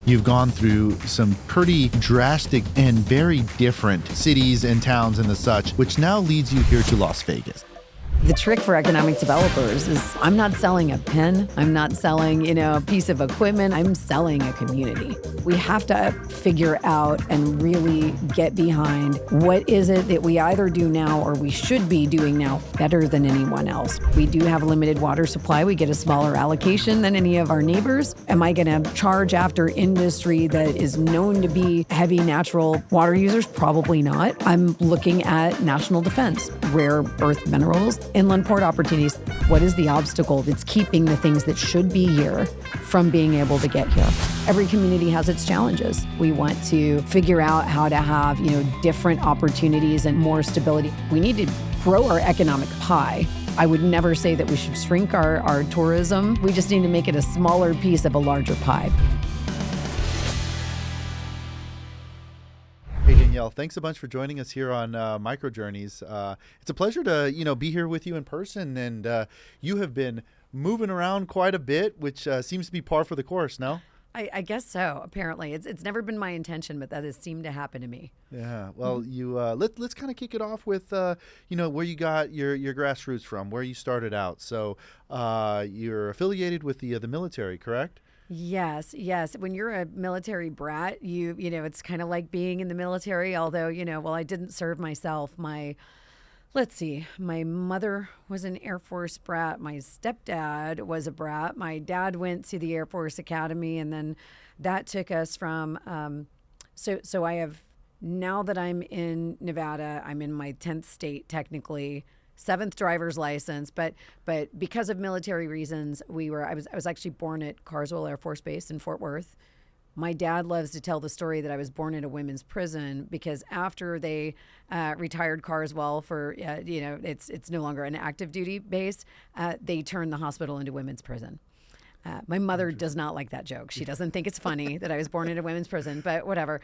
You've gone through some pretty drastic and very different cities and towns and the such, which now leads you here to Las Vegas. The trick for economic developers is I'm not selling a pen. I'm not selling, a piece of equipment. I'm selling a community. We have to figure out and really get behind what is it that we either do now or we should be doing now better than anyone else. We do have a limited water supply. We get a smaller allocation than any of our neighbors. Am I going to charge after industry that is known to be heavy natural water users? Probably not. I'm looking at national defense, rare earth minerals, inland port opportunities. What is the obstacle that's keeping the things that should be here from being able to get here? Every community has its challenges. We want to figure out how to have, different opportunities and more stability. We need to grow our economic pie. I would never say that we should shrink our tourism. We just need to make it a smaller piece of a larger pie. Hey, Danielle, thanks a bunch for joining us here on Micro Journeys. It's a pleasure to, be here with you in person, and you have been moving around quite a bit, which seems to be par for the course, no? I guess so. Apparently, it's never been my intention, but that has seemed to happen to me. Yeah. Well, let's kind of kick it off with where you got your grassroots from, where you started out. So you're affiliated with the military, correct? Yes. When you're a military brat, it's kind of like being in the military. Although I didn't serve myself. Let's see. My mother was an Air Force brat. My stepdad was a brat. My dad went to the Air Force Academy, and then that took us from. So I have, now that I'm in Nevada, I'm in my 10th state technically, 7th driver's license, but because of military reasons, I was actually born at Carswell Air Force Base in Fort Worth. My dad loves to tell the story that I was born in a women's prison because after they retired Carswell for, it's no longer an active duty base, they turned the hospital into women's prison. My mother does not like that joke. She doesn't think it's funny that I was born in a women's prison, but whatever.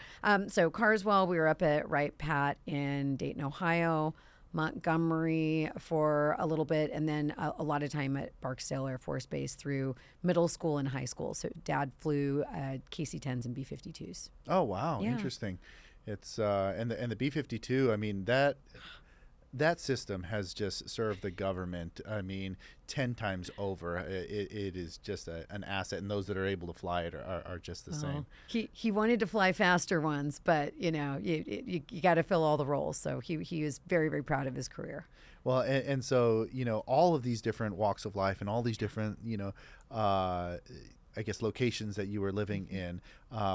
So Carswell, we were up at Wright Pat in Dayton, Ohio, Montgomery for a little bit, and then a lot of time at Barksdale Air Force Base through middle school and high school. So Dad flew KC-10s and B-52s. Oh, wow. Yeah. Interesting. It's and the B-52, I mean, that system has just served the government, 10 times over. It is just an asset, and those that are able to fly it are just the same. He wanted to fly faster ones, but you got to fill all the roles. So he was very, very proud of his career. Well, and so all of these different walks of life and all these different locations that you were living in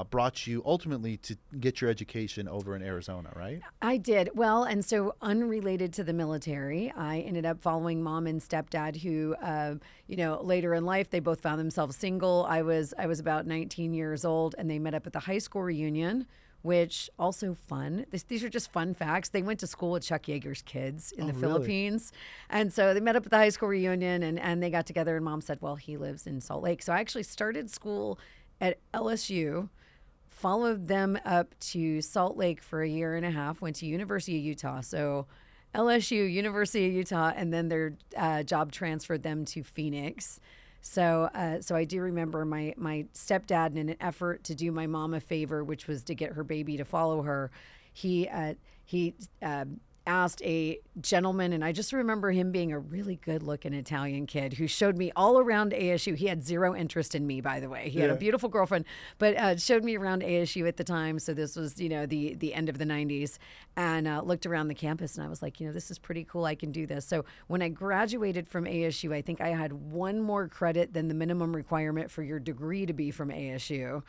brought you ultimately to get your education over in Arizona, right? I did. Well, and so unrelated to the military, I ended up following mom and stepdad who, later in life, they both found themselves single. I was about 19 years old, and they met up at the high school reunion, which also fun. These are just fun facts. They went to school with Chuck Yeager's kids in the Philippines. And so they met up at the high school reunion and they got together, and mom said, well, he lives in Salt Lake. So I actually started school at LSU, followed them up to Salt Lake for a year and a half, went to University of Utah. So LSU, University of Utah, and then their job transferred them to Phoenix. So I do remember my stepdad, in an effort to do my mom a favor, which was to get her baby to follow her, he asked a gentleman, and I just remember him being a really good-looking Italian kid who showed me all around ASU. He had zero interest in me, by the way. He had a beautiful girlfriend, but showed me around ASU at the time. So this was, the end of the 90s, and looked around the campus, and I was like, this is pretty cool. I can do this. So when I graduated from ASU, I think I had one more credit than the minimum requirement for your degree to be from ASU,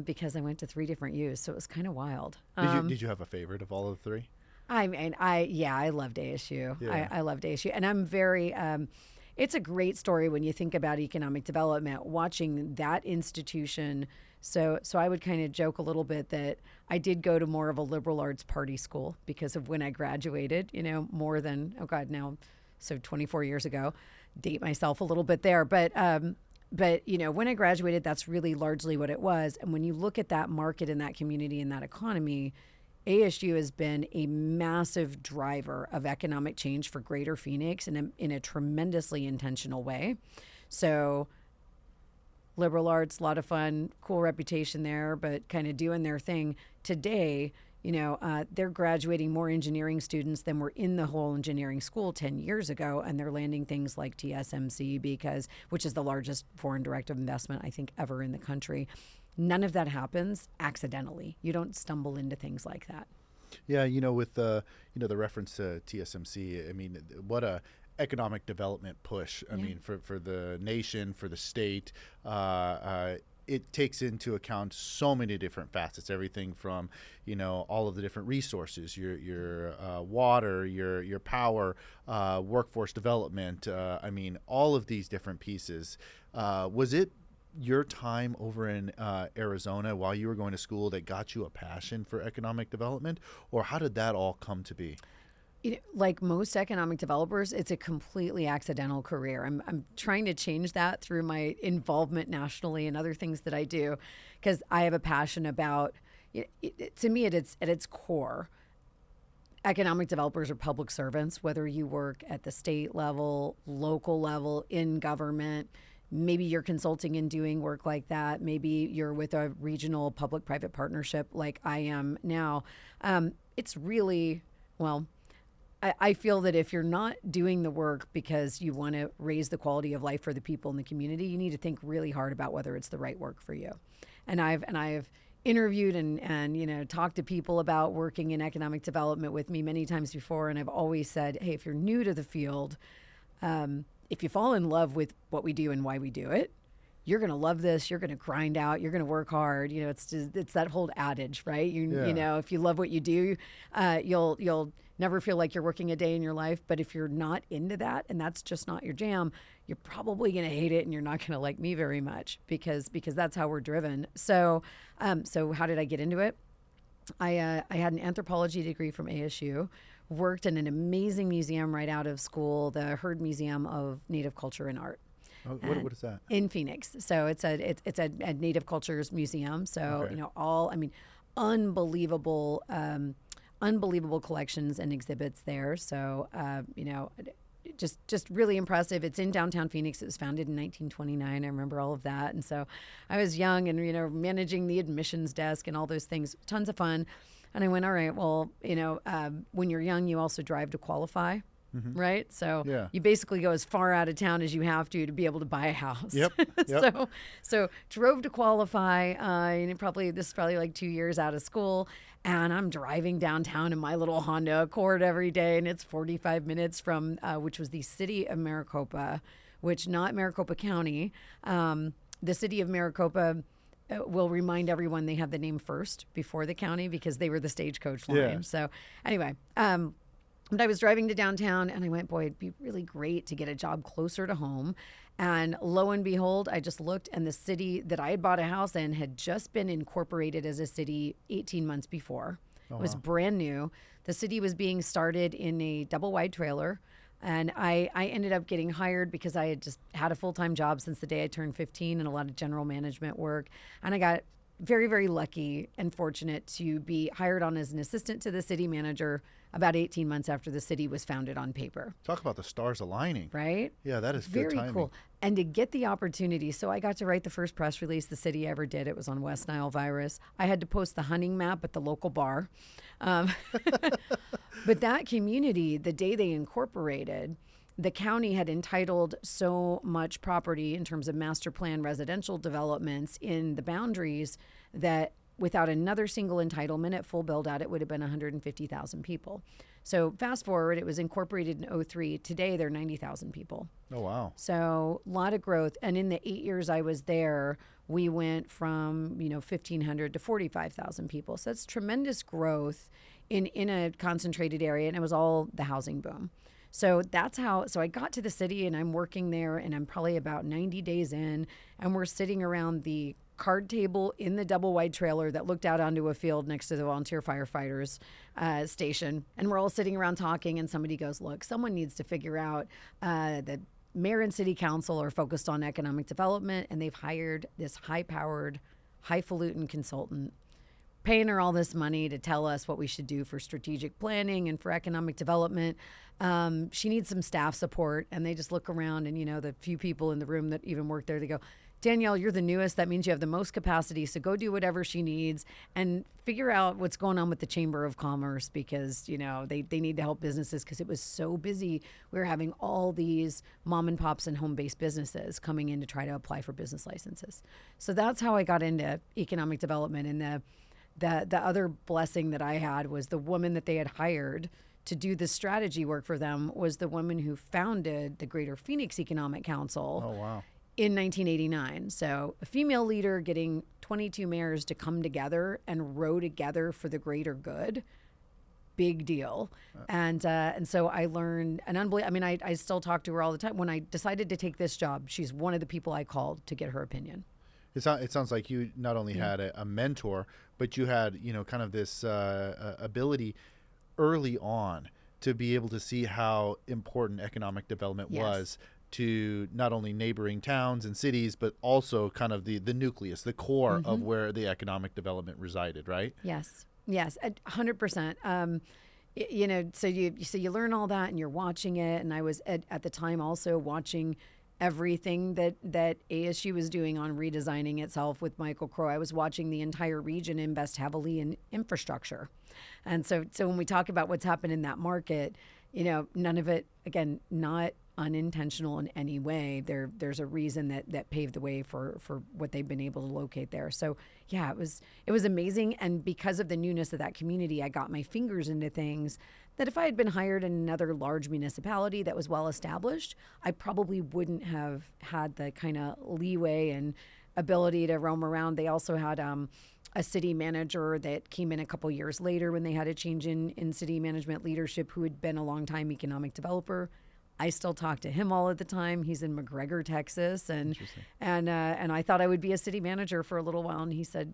because I went to 3 different U's. So it was kind of wild. Did you have a favorite of all of the 3? I loved ASU. Yeah. I loved ASU. And I'm very, it's a great story when you think about economic development, watching that institution. So I would kind of joke a little bit that I did go to more of a liberal arts party school because of when I graduated, more than, 24 years ago, date myself a little bit there. But when I graduated, that's really largely what it was. And when you look at that market and that community and that economy, ASU has been a massive driver of economic change for Greater Phoenix in a tremendously intentional way. So liberal arts, a lot of fun, cool reputation there, but kind of doing their thing. Today, they're graduating more engineering students than were in the whole engineering school 10 years ago, and they're landing things like TSMC, which is the largest foreign direct investment, I think, ever in the country. None of that happens accidentally. You don't stumble into things like that. Yeah, with the reference to TSMC, I mean, what a economic development push. I mean, for the nation, for the state. It takes into account so many different facets, everything from, all of the different resources, your water, your power, workforce development. I mean, all of these different pieces. Was it your time over in Arizona while you were going to school that got you a passion for economic development, or how did that all come to be? Like most economic developers, it's a completely accidental career. I'm trying to change that through my involvement nationally and other things that I do, because I have a passion about, to me, at its core, economic developers are public servants, whether you work at the state level, local level, in government. Maybe you're consulting and doing work like that. Maybe you're with a regional public-private partnership like I am now. It's really, I feel that if you're not doing the work because you want to raise the quality of life for the people in the community, you need to think really hard about whether it's the right work for you. And I've interviewed and talked to people about working in economic development with me many times before, and I've always said, hey, if you're new to the field, if you fall in love with what we do and why we do it, you're going to love this. You're going to grind out. You're going to work hard. It's that whole adage, right? If you love what you do, you'll never feel like you're working a day in your life. But if you're not into that and that's just not your jam, you're probably going to hate it, and you're not going to like me very much because that's how we're driven. So how did I get into it? I had an anthropology degree from ASU. Worked in an amazing museum right out of school, the Heard Museum of Native Culture and Art. Oh, what is that? In Phoenix. So it's a Native Cultures Museum. So, Okay. Unbelievable collections and exhibits there. So, just really impressive. It's in downtown Phoenix. It was founded in 1929. I remember all of that. And so I was young and, managing the admissions desk and all those things, tons of fun. And I went, all right, well, when you're young, you also drive to qualify. Mm-hmm. Right. So you basically go as far out of town as you have to be able to buy a house. Yep. So drove to qualify. This is probably like 2 years out of school. And I'm driving downtown in my little Honda Accord every day. And it's 45 minutes from which was the city of Maricopa, which not Maricopa County. The city of Maricopa will remind everyone they have the name first before the county because they were the stagecoach line. Yeah. So anyway, but I was driving to downtown and I went, boy, it'd be really great to get a job closer to home. And lo and behold, I just looked, and the city that I had bought a house in had just been incorporated as a city 18 months before. It was brand new. The city was being started in a double wide trailer. And I ended up getting hired because I had just had a full-time job since the day I turned 15 and a lot of general management work. And I got very, very lucky and fortunate to be hired on as an assistant to the city manager about 18 months after the city was founded on paper. Talk about the stars aligning. Right? Yeah, that is very good timing. Cool. And to get the opportunity, so I got to write the first press release the city ever did. It was on West Nile virus. I had to post the hunting map at the local bar. But that community, the day they incorporated, the county had entitled so much property in terms of master plan residential developments in the boundaries that without another single entitlement at full build out, it would have been 150,000 people. So fast forward, it was incorporated in 2003. Today, there are 90,000 people. Oh, wow. So a lot of growth. And in the 8 years I was there, we went from, 1,500 to 45,000 people. So that's tremendous growth in a concentrated area. And it was all the housing boom. So so I got to the city and I'm working there and I'm probably about 90 days in, and we're sitting around the card table in the double wide trailer that looked out onto a field next to the volunteer firefighters station. And we're all sitting around talking, and somebody goes, look, someone needs to figure out the mayor and city council are focused on economic development, and they've hired this high-powered, highfalutin consultant, paying her all this money to tell us what we should do for strategic planning and for economic development. She needs some staff support. And they just look around, and, the few people in the room that even work there, they go, Danielle, you're the newest. That means you have the most capacity. So go do whatever she needs and figure out what's going on with the Chamber of Commerce because, they need to help businesses because it was so busy. We were having all these mom and pops and home-based businesses coming in to try to apply for business licenses. So that's how I got into economic development. And the other blessing that I had was the woman that they had hired to do the strategy work for them was the woman who founded the Greater Phoenix Economic Council. Oh, wow. In 1989. So a female leader getting 22 mayors to come together and row together for the greater good. Big deal. And so I learned an unbelievable, I still talk to her all the time. When I decided to take this job, she's one of the people I called to get her opinion. It sounds like you not only had a mentor, but you had, kind of this ability early on to be able to see how important economic development was to not only neighboring towns and cities, but also kind of the nucleus, the core of where the economic development resided, right? Yes, 100%. So you learn all that and you're watching it. And I was at the time also watching everything that ASU was doing on redesigning itself with Michael Crow. I was watching the entire region invest heavily in infrastructure. And so when we talk about what's happened in that market, none of it, again, not unintentional in any way. There's a reason that paved the way for what they've been able to locate there. So yeah, it was amazing. And because of the newness of that community, I got my fingers into things that if I had been hired in another large municipality that was well established, I probably wouldn't have had the kind of leeway and ability to roam around. They also had a city manager that came in a couple years later when they had a change in city management leadership who had been a longtime economic developer. I still talk to him all of the time. He's in McGregor, Texas, and I thought I would be a city manager for a little while, and he said,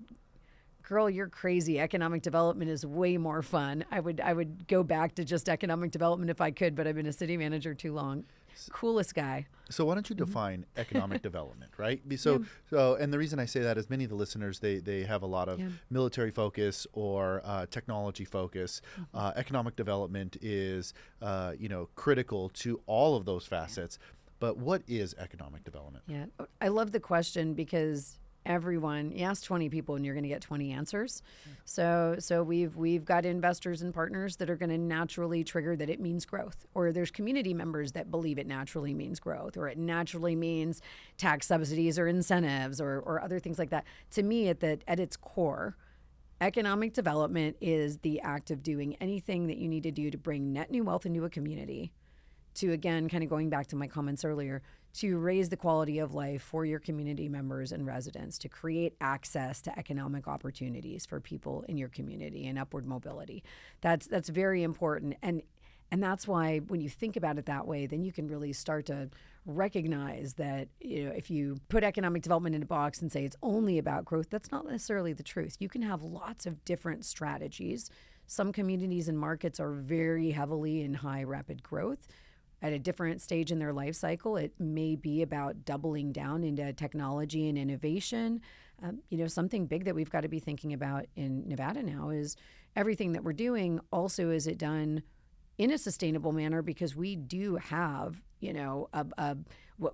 "Girl, you're crazy. Economic development is way more fun. I would go back to just economic development if I could, but I've been a city manager too long." Coolest guy. So why don't you define economic development, right? So and the reason I say that is many of the listeners, they have a lot of military focus or technology focus. Economic development is, critical to all of those facets. But what is economic development? Yeah, I love the question because you ask 20 people and you're going to get 20 answers. So we've got investors and partners that are going to naturally trigger that it means growth, or there's community members that believe it naturally means growth, or it naturally means tax subsidies or incentives or other things like that. To me, at its core, economic development is the act of doing anything that you need to do to bring net new wealth into a community, to, again, kind of going back to my comments earlier, to raise the quality of life for your community members and residents, to create access to economic opportunities for people in your community and upward mobility. That's very important. And that's why when you think about it that way, then you can really start to recognize that, if you put economic development in a box and say it's only about growth, that's not necessarily the truth. You can have lots of different strategies. Some communities and markets are very heavily in high rapid growth. At a different stage in their life cycle, it may be about doubling down into technology and innovation. Something big that we've got to be thinking about in Nevada now is everything that we're doing. Also, is it done in a sustainable manner? Because we do have,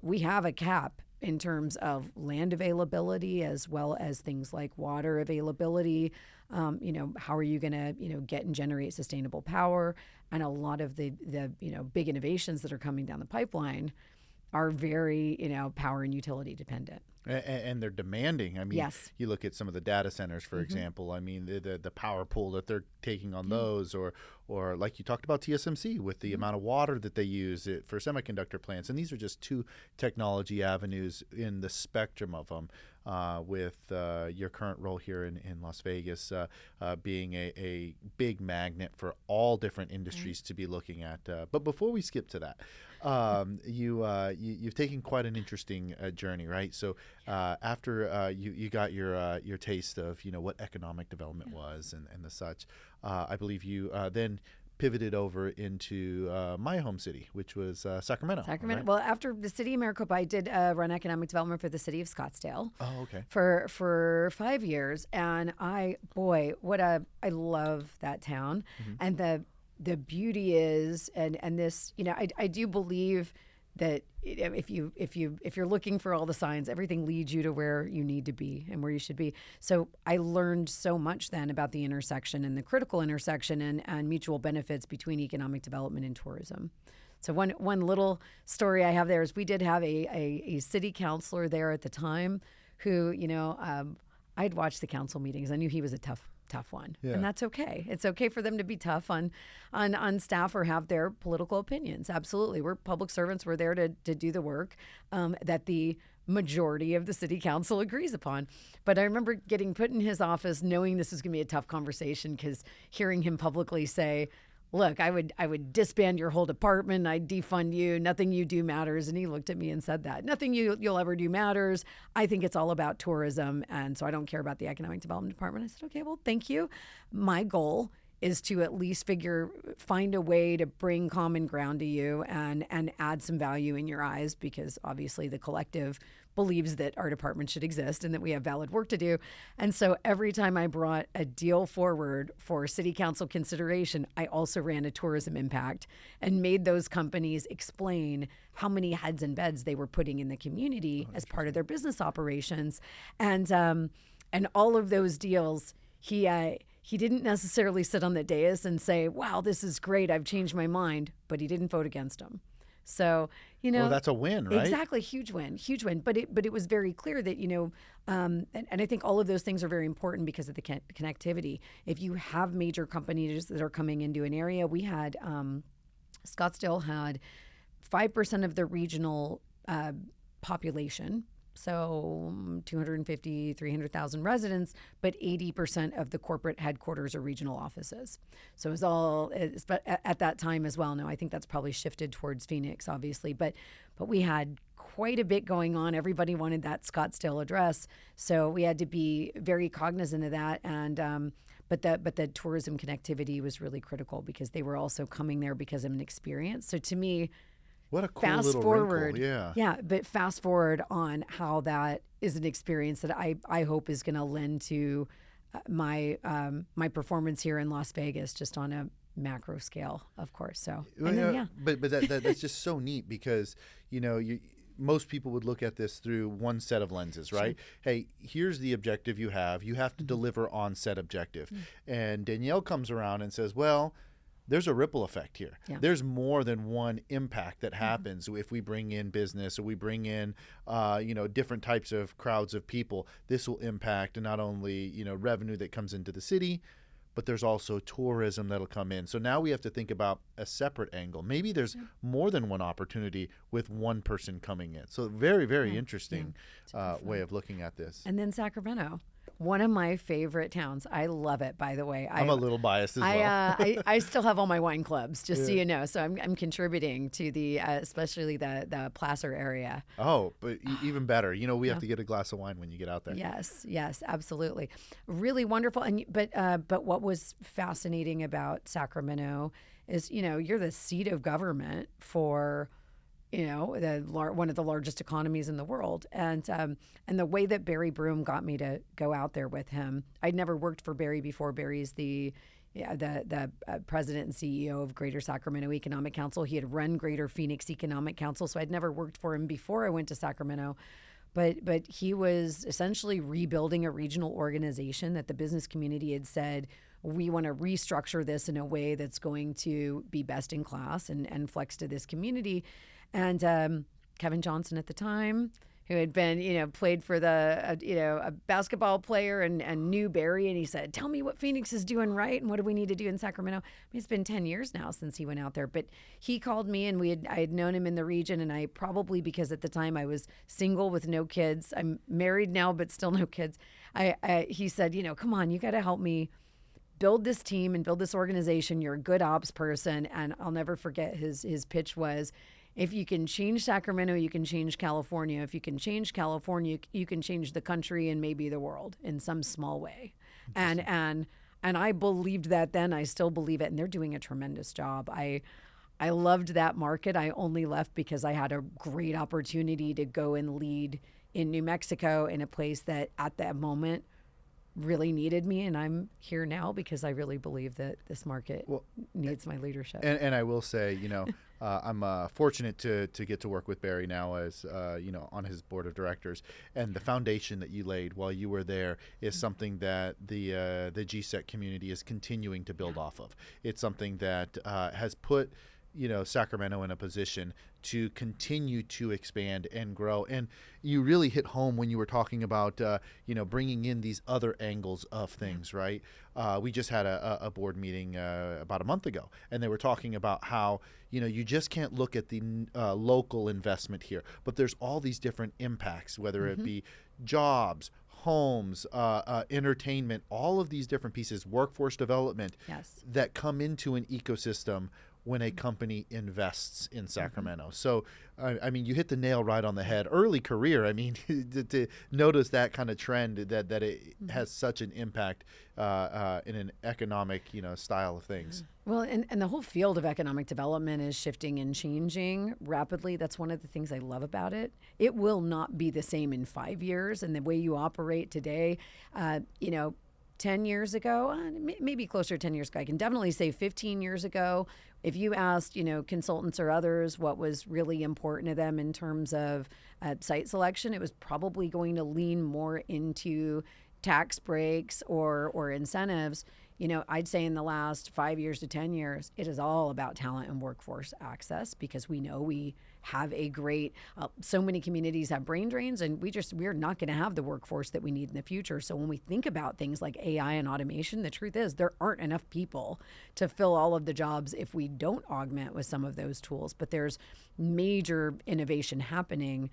we have a cap in terms of land availability as well as things like water availability. How are you going to, get and generate sustainable power? And a lot of the big innovations that are coming down the pipeline are very, power and utility dependent. And they're demanding. Yes. You look at some of the data centers, for example. The power pool that they're taking on those, or like you talked about TSMC with the amount of water that they use for semiconductor plants. And these are just two technology avenues in the spectrum of them. With your current role here in Las Vegas being a big magnet for all different industries to be looking at. But before we skip to that, you've taken quite an interesting journey, right? So after you got your taste of what economic development was and the such, I believe you then pivoted over into my home city, which was Sacramento. Sacramento. Right? Well, after the city of Maricopa, I did run economic development for the city of Scottsdale. Oh, okay. For 5 years, and I love that town, and the beauty is, and this, I do believe that if you're looking for all the signs, everything leads you to where you need to be and where you should be. So I learned so much then about the intersection and the critical intersection and mutual benefits between economic development and tourism. So one little story I have there is we did have a city councilor there at the time who, I'd watched the council meetings. I knew he was a tough one. Yeah. And that's okay. It's okay for them to be tough on staff or have their political opinions. Absolutely. We're public servants. We're there to do the work that the majority of the city council agrees upon. But I remember getting put in his office knowing this was going to be a tough conversation, because hearing him publicly say, look, I would disband your whole department. I'd defund you. Nothing you do matters. And he looked at me and said that. Nothing you'll ever do matters. I think it's all about tourism. And so I don't care about the economic development department. I said, okay, well, thank you. My goal is to at least find a way to bring common ground to you and add some value in your eyes, because obviously the collective believes that our department should exist and that we have valid work to do. And so every time I brought a deal forward for city council consideration, I also ran a tourism impact and made those companies explain how many heads and beds they were putting in the community as part of their business operations. And all of those deals, he didn't necessarily sit on the dais and say, wow, this is great, I've changed my mind, but he didn't vote against them. So, well, that's a win, right? Exactly. Huge win. But it was very clear that, and I think all of those things are very important because of the connectivity. If you have major companies that are coming into an area, we had, Scottsdale had 5% of the regional population, so 250, 300,000 residents, but 80% of the corporate headquarters or regional offices. So it was all at that time as well. Now I think that's probably shifted towards Phoenix, obviously, but we had quite a bit going on. Everybody wanted that Scottsdale address, so we had to be very cognizant of that. And but the tourism connectivity was really critical because they were also coming there because of an experience. So to me, what a cool little wrinkle. Yeah, but fast forward on how that is an experience that I hope is going to lend to my performance here in Las Vegas, just on a macro scale, of course. So, but that's just so neat because most people would look at this through one set of lenses, right? Sure. Hey, here's the objective you have. You have to deliver on said objective, and Danielle comes around and says, well, there's a ripple effect here. Yeah. There's more than one impact that happens if we bring in business or we bring in, different types of crowds of people. This will impact not only, revenue that comes into the city, but there's also tourism that'll come in. So now we have to think about a separate angle. Maybe there's more than one opportunity with one person coming in. So very, very interesting way of looking at this. And then Sacramento. One of my favorite towns. I love it, by the way. I'm a little biased as well. I still have all my wine clubs, just so you know. So I'm contributing to the, especially the Placer area. Oh, but even better. We have to get a glass of wine when you get out there. Yes, absolutely. Really wonderful. And but what was fascinating about Sacramento is, you're the seat of government for one of the largest economies in the world. And the way that Barry Broom got me to go out there with him, I'd never worked for Barry before. Barry's the president and CEO of Greater Sacramento Economic Council. He had run Greater Phoenix Economic Council, so I'd never worked for him before I went to Sacramento. But he was essentially rebuilding a regional organization that the business community had said, we want to restructure this in a way that's going to be best in class and flex to this community. And Kevin Johnson at the time, who had been, played for a basketball player and knew Barry, and he said, tell me what Phoenix is doing right and what do we need to do in Sacramento. It's been 10 years now since he went out there, but he called me and I had known him in the region, and I probably, because at the time I was single with no kids, I'm married now, but still no kids. He said, come on, you got to help me build this team and build this organization. You're a good ops person. And I'll never forget his pitch was, if you can change Sacramento, you can change California. If you can change California, you can change the country and maybe the world in some small way. And I believed that then. I still believe it. And they're doing a tremendous job. I loved that market. I only left because I had a great opportunity to go and lead in New Mexico, in a place that at that moment really needed me, and I'm here now because I really believe that this market needs my leadership. And I will say, I'm fortunate to get to work with Barry now as, on his board of directors. And the foundation that you laid while you were there is something that the GSEC community is continuing to build off of. It's something that has put Sacramento in a position to continue to expand and grow. And you really hit home when you were talking about, bringing in these other angles of things, right? We just had a board meeting about a month ago, and they were talking about how, you just can't look at the local investment here, but there's all these different impacts, whether it be jobs, homes, entertainment, all of these different pieces, workforce development that come into an ecosystem when a company invests in Sacramento. So, I mean, you hit the nail right on the head. Early career, I mean, to notice that kind of trend, that it has such an impact in an economic, style of things. Well, and the whole field of economic development is shifting and changing rapidly. That's one of the things I love about it. It will not be the same in 5 years, and the way you operate today, 10 years ago, maybe closer to 10 years ago, I can definitely say 15 years ago, if you asked, consultants or others what was really important to them in terms of site selection, it was probably going to lean more into tax breaks or incentives. I'd say in the last 5 years to 10 years, it is all about talent and workforce access, because we know we have a great, so many communities have brain drains, and we're not going to have the workforce that we need in the future. So when we think about things like AI and automation, the truth is there aren't enough people to fill all of the jobs if we don't augment with some of those tools. But there's major innovation happening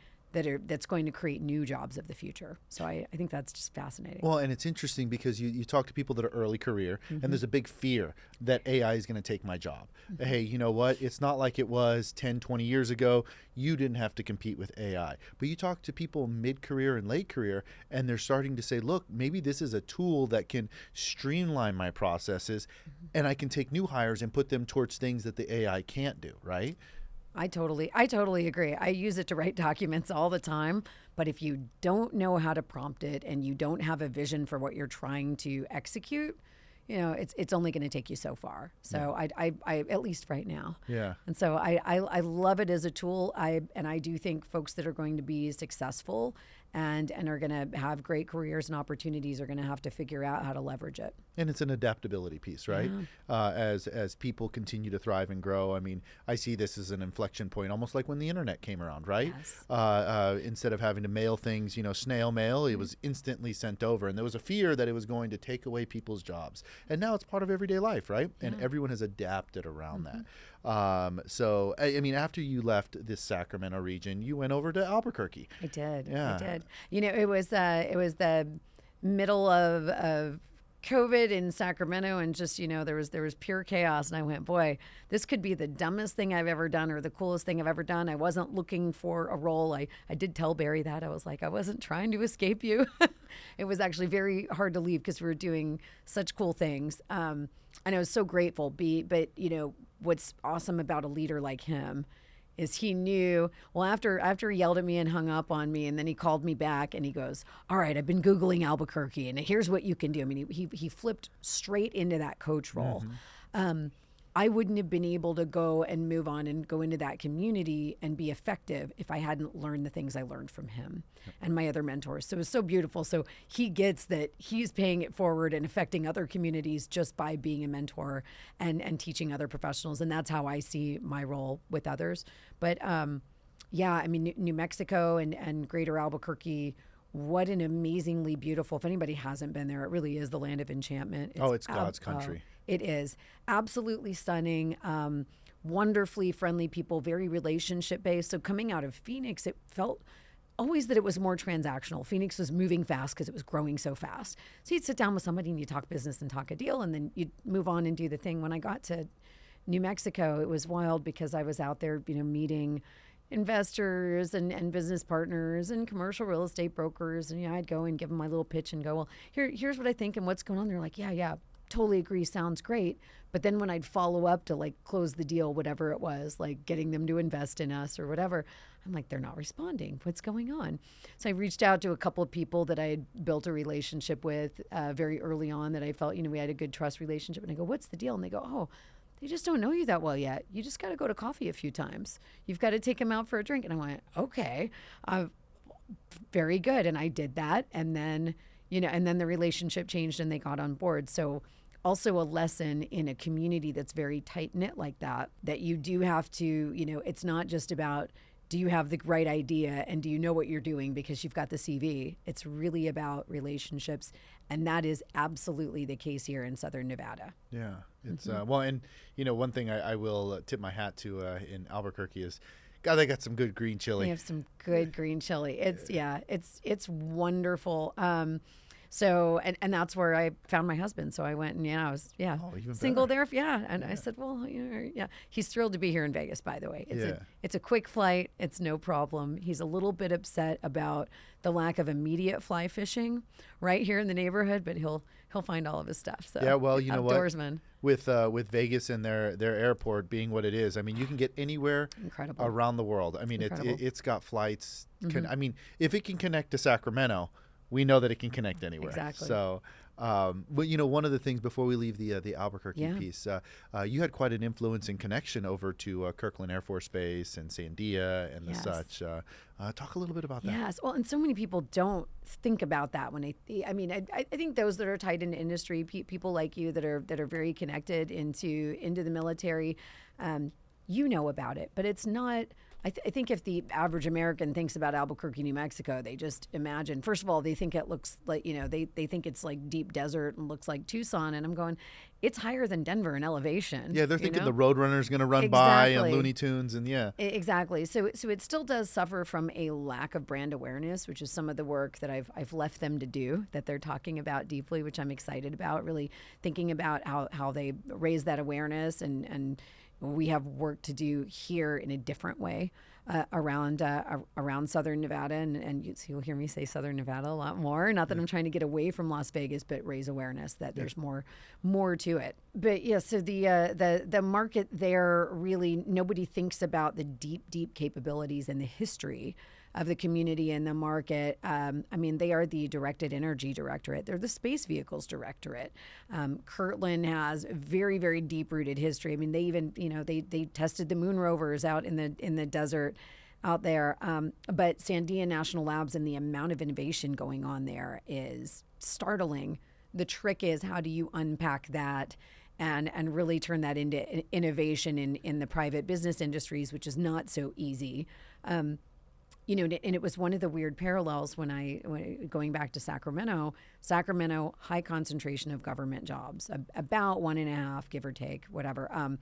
that's going to create new jobs of the future. So I think that's just fascinating. Well, and it's interesting because you talk to people that are early career, and there's a big fear that AI is going to take my job. Hey, you know what? It's not like it was 10, 20 years ago. You didn't have to compete with AI. But you talk to people mid-career and late career, and they're starting to say, look, maybe this is a tool that can streamline my processes, and I can take new hires and put them towards things that the AI can't do, right? I totally agree. I use it to write documents all the time, but if you don't know how to prompt it and you don't have a vision for what you're trying to execute, it's only going to take you so far. So I at least right now. Yeah. And so I love it as a tool. I do think folks that are going to be successful and are going to have great careers and opportunities are going to have to figure out how to leverage it. And it's an adaptability piece, right? Yeah. As people continue to thrive and grow. I mean, I see this as an inflection point, almost like when the internet came around, right? Yes. Instead of having to mail things, snail mail, it was instantly sent over. And there was a fear that it was going to take away people's jobs. And now it's part of everyday life, right? Yeah. And everyone has adapted around that. So, I mean, after you left this Sacramento region, you went over to Albuquerque. I did. Yeah. I did. It was the middle of COVID in Sacramento, and just, there was pure chaos. And I went, boy, this could be the dumbest thing I've ever done or the coolest thing I've ever done. I wasn't looking for a role. I did tell Barry that. I was like, I wasn't trying to escape you. It was actually very hard to leave because we were doing such cool things. And I was so grateful. But what's awesome about a leader like him is he knew, well, after he yelled at me and hung up on me, and then he called me back and he goes, all right, I've been Googling Albuquerque and here's what you can do. I mean, he flipped straight into that coach role. I wouldn't have been able to go and move on and go into that community and be effective if I hadn't learned the things I learned from him and my other mentors. So it was so beautiful. So he gets that he's paying it forward and affecting other communities just by being a mentor and teaching other professionals. And that's how I see my role with others. But I mean, New Mexico and greater Albuquerque, what an amazingly beautiful, if anybody hasn't been there, it really is the land of enchantment. It's God's country. It is absolutely stunning, wonderfully friendly people, very relationship based. So coming out of Phoenix, it felt always that it was more transactional. Phoenix was moving fast because it was growing so fast. So you'd sit down with somebody and you talk business and talk a deal, and then you'd move on and do the thing. When I got to New Mexico, it was wild because I was out there, meeting investors and business partners and commercial real estate brokers. And I'd go and give them my little pitch and go, well, here's what I think and what's going on. They're like, yeah, totally agree. Sounds great. But then when I'd follow up to close the deal, whatever it was, like getting them to invest in us or whatever, I'm like, they're not responding. What's going on? So I reached out to a couple of people that I had built a relationship with very early on that I felt, we had a good trust relationship. And I go, what's the deal? And they go, oh, they just don't know you that well yet. You just got to go to coffee a few times. You've got to take them out for a drink. And I went, okay, very good. And I did that. And then, and then the relationship changed and they got on board. So also a lesson in a community that's very tight knit like that you do have to, it's not just about, do you have the right idea and do you know what you're doing because you've got the CV? It's really about relationships. And that is absolutely the case here in Southern Nevada. Yeah. It's well, and one thing I will tip my hat to in Albuquerque is, God, they got some good green chili. They have some good green chili. It's wonderful. So, and that's where I found my husband. So I went and, I was, single better. there. Yeah. And I said, well, he's thrilled to be here in Vegas, by the way. It's a quick flight. It's no problem. He's a little bit upset about the lack of immediate fly fishing right here in the neighborhood, but he'll find all of his stuff. So yeah, well, you know what? Outdoorsman. With Vegas and their airport being what it is, I mean, you can get anywhere around the world. I mean, it's got flights. I mean, if it can connect to Sacramento, we know that it can connect anywhere. Exactly. So, but one of the things before we leave the Albuquerque piece, you had quite an influence and connection over to Kirkland Air Force Base and Sandia and the such. Talk a little bit about that. Yes. Well, and so many people don't think about that when I think those that are tied into industry, people like you that are very connected into the military, about it, but it's not. I think if the average American thinks about Albuquerque, New Mexico, they just imagine, first of all, they think it looks like, they think it's like deep desert and looks like Tucson. And I'm going, it's higher than Denver in elevation. Yeah, they're thinking the Roadrunner's going to run by and Looney Tunes and Exactly. So it still does suffer from a lack of brand awareness, which is some of the work that I've left them to do, that they're talking about deeply, which I'm excited about, really thinking about how they raise that awareness and we have work to do here in a different way around Southern Nevada, and you'll hear me say Southern Nevada a lot more. Not that I'm trying to get away from Las Vegas, but raise awareness that there's more to it. But so the market there, really nobody thinks about the deep capabilities and the history of the community and the market. They are the Directed Energy Directorate. They're the Space Vehicles Directorate. Kirtland has very, very deep-rooted history. I mean, they even, they tested the moon rovers out in the desert out there. But Sandia National Labs and the amount of innovation going on there is startling. The trick is, how do you unpack that and really turn that into innovation in the private business industries, which is not so easy. And it was one of the weird parallels when going back to Sacramento, high concentration of government jobs, about 1.5, give or take, whatever,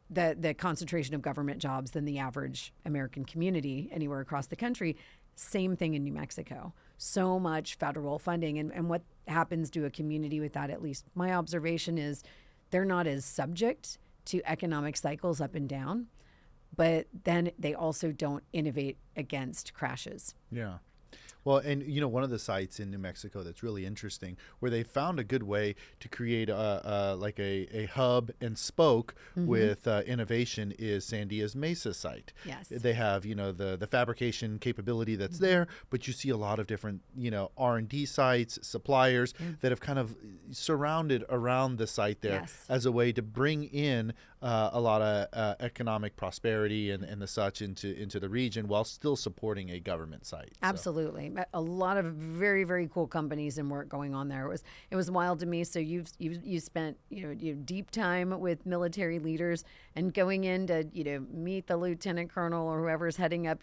the concentration of government jobs than the average American community anywhere across the country. Same thing in New Mexico. So much federal funding. And what happens to a community with that, at least my observation is, they're not as subject to economic cycles up and down, but then they also don't innovate against crashes. Yeah. Well, and one of the sites in New Mexico that's really interesting, where they found a good way to create a hub and spoke with innovation, is Sandia's Mesa site. Yes. They have the fabrication capability that's there, but you see a lot of different R&D sites, suppliers that have kind of surrounded around the site there as a way to bring in a lot of economic prosperity and the such into the region while still supporting a government site. Absolutely. A lot of very, very cool companies and work going on there. It was wild to me. So you spent deep time with military leaders and going in to meet the lieutenant colonel or whoever's heading up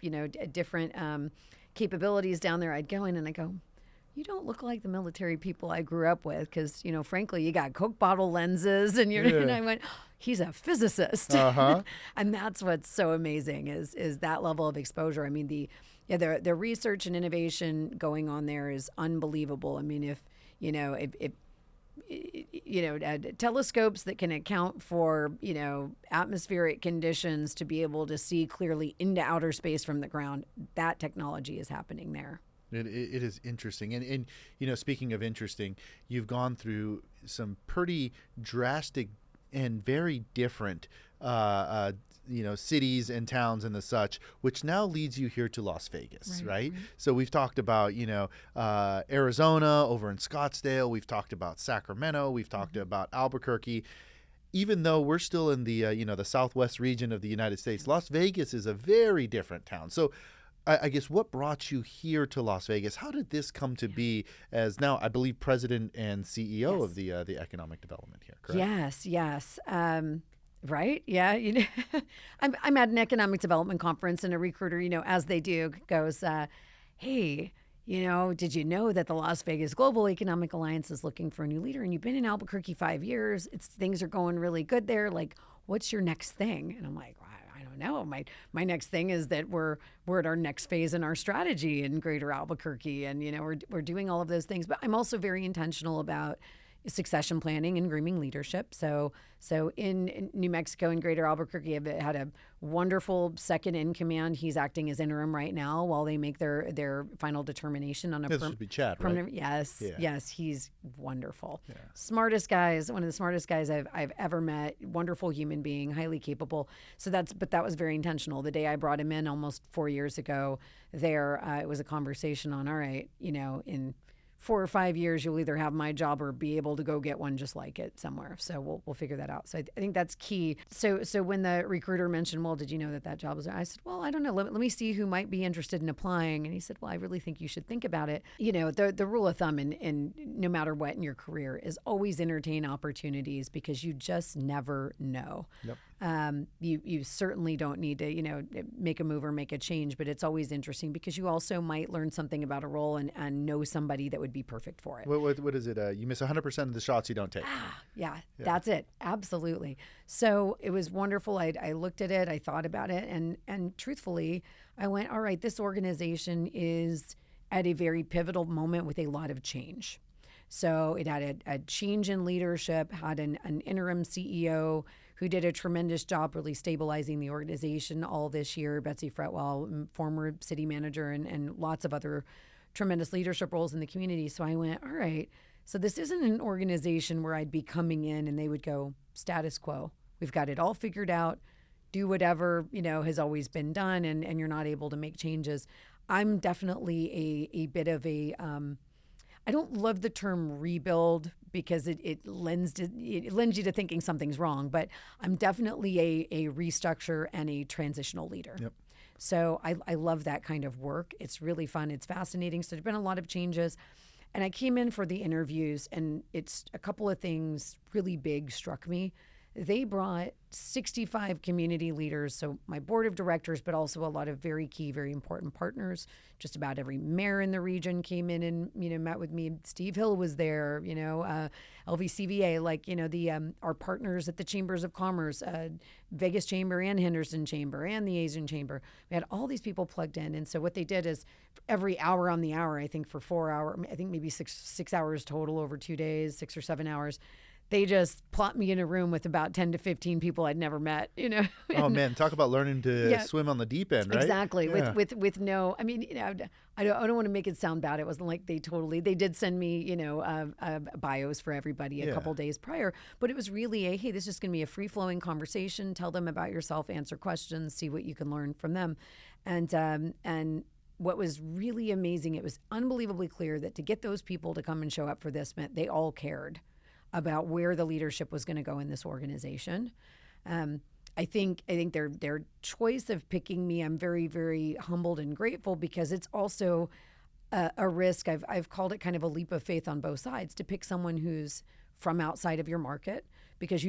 different capabilities down there. I'd go in and I go, you don't look like the military people I grew up with, because frankly, you got Coke bottle lenses and and I went, he's a physicist. And that's what's so amazing is that level of exposure. I mean, the research and innovation going on there is unbelievable. I mean, if telescopes that can account for atmospheric conditions to be able to see clearly into outer space from the ground, that technology is happening there. It is interesting. And speaking of interesting, you've gone through some pretty drastic and very different cities and towns and the such, which now leads you here to Las Vegas, right? So we've talked about, Arizona over in Scottsdale. We've talked about Sacramento. We've talked about Albuquerque. Even though we're still in the, the southwest region of the United States, Las Vegas is a very different town. So I guess what brought you here to Las Vegas? How did this come to be as now, I believe, president and CEO of the economic development here, correct? Yes. Right. Yeah. I'm at an economic development conference and a recruiter, as they do, goes, hey, did you know that the Las Vegas Global Economic Alliance is looking for a new leader? And you've been in Albuquerque 5 years. Things are going really good there. Like, what's your next thing? And I'm like, I don't know. My next thing is that we're at our next phase in our strategy in Greater Albuquerque, and we're doing all of those things. But I'm also very intentional about succession planning and grooming leadership. So in New Mexico and Greater Albuquerque, I've had a wonderful second in command. He's acting as interim right now while they make their final determination on a This should be Chad, permanent. right? Yes, he's wonderful. Yeah. Smartest guys, one of the smartest guys I've ever met. Wonderful human being, highly capable. But that was very intentional. The day I brought him in almost 4 years ago, it was a conversation on, all right, in 4 or 5 years, you'll either have my job or be able to go get one just like it somewhere. So we'll figure that out. So I think that's key. So when the recruiter mentioned, well, did you know that job was there? I said, well, I don't know. Let me see who might be interested in applying. And he said, well, I really think you should think about it. The rule of thumb in no matter what in your career is always entertain opportunities, because you just never know. Yep. You certainly don't need to, make a move or make a change, but it's always interesting because you also might learn something about a role and know somebody that would be perfect for it. What is it? You miss 100% of the shots you don't take. Yeah, that's it. Absolutely. So it was wonderful. I looked at it, I thought about it, and truthfully, I went, all right, this organization is at a very pivotal moment with a lot of change. So it had a change in leadership, had an interim CEO who did a tremendous job really stabilizing the organization all this year, Betsy Fretwell, former city manager, and lots of other tremendous leadership roles in the community. So I went, all right, so this isn't an organization where I'd be coming in and they would go, status quo. We've got it all figured out. Do whatever, has always been done, and you're not able to make changes. I'm definitely a bit of a, I don't love the term rebuild because it lends you to thinking something's wrong, but I'm definitely a restructure and a transitional leader. Yep. So I love that kind of work. It's really fun. It's fascinating. So there's been a lot of changes. And I came in for the interviews, and it's a couple of things really big struck me. They brought 65 community leaders, so my board of directors, but also a lot of very key, very important partners. Just about every mayor in the region came in and met with me. Steve Hill was there, LVCVA, our partners at the Chambers of Commerce, Vegas Chamber and Henderson Chamber and the Asian Chamber. We had all these people plugged in, and so what they did is every hour on the hour, I think for 4 hours, I think maybe six hours total over 2 days, 6 or 7 hours. They just plopped me in a room with about 10 to 15 people I'd never met, Oh man, talk about learning to swim on the deep end, right? Exactly. Yeah. With no, I don't want to make it sound bad. It wasn't like they did send me, bios for everybody a couple days prior, but it was really hey, this is going to be a free flowing conversation. Tell them about yourself, answer questions, see what you can learn from them. And what was really amazing, it was unbelievably clear that to get those people to come and show up for this meant they all cared about where the leadership was going to go in this organization. I think their choice of picking me, I'm very, very humbled and grateful, because it's also a risk. I've called it kind of a leap of faith on both sides to pick someone who's from outside of your market, because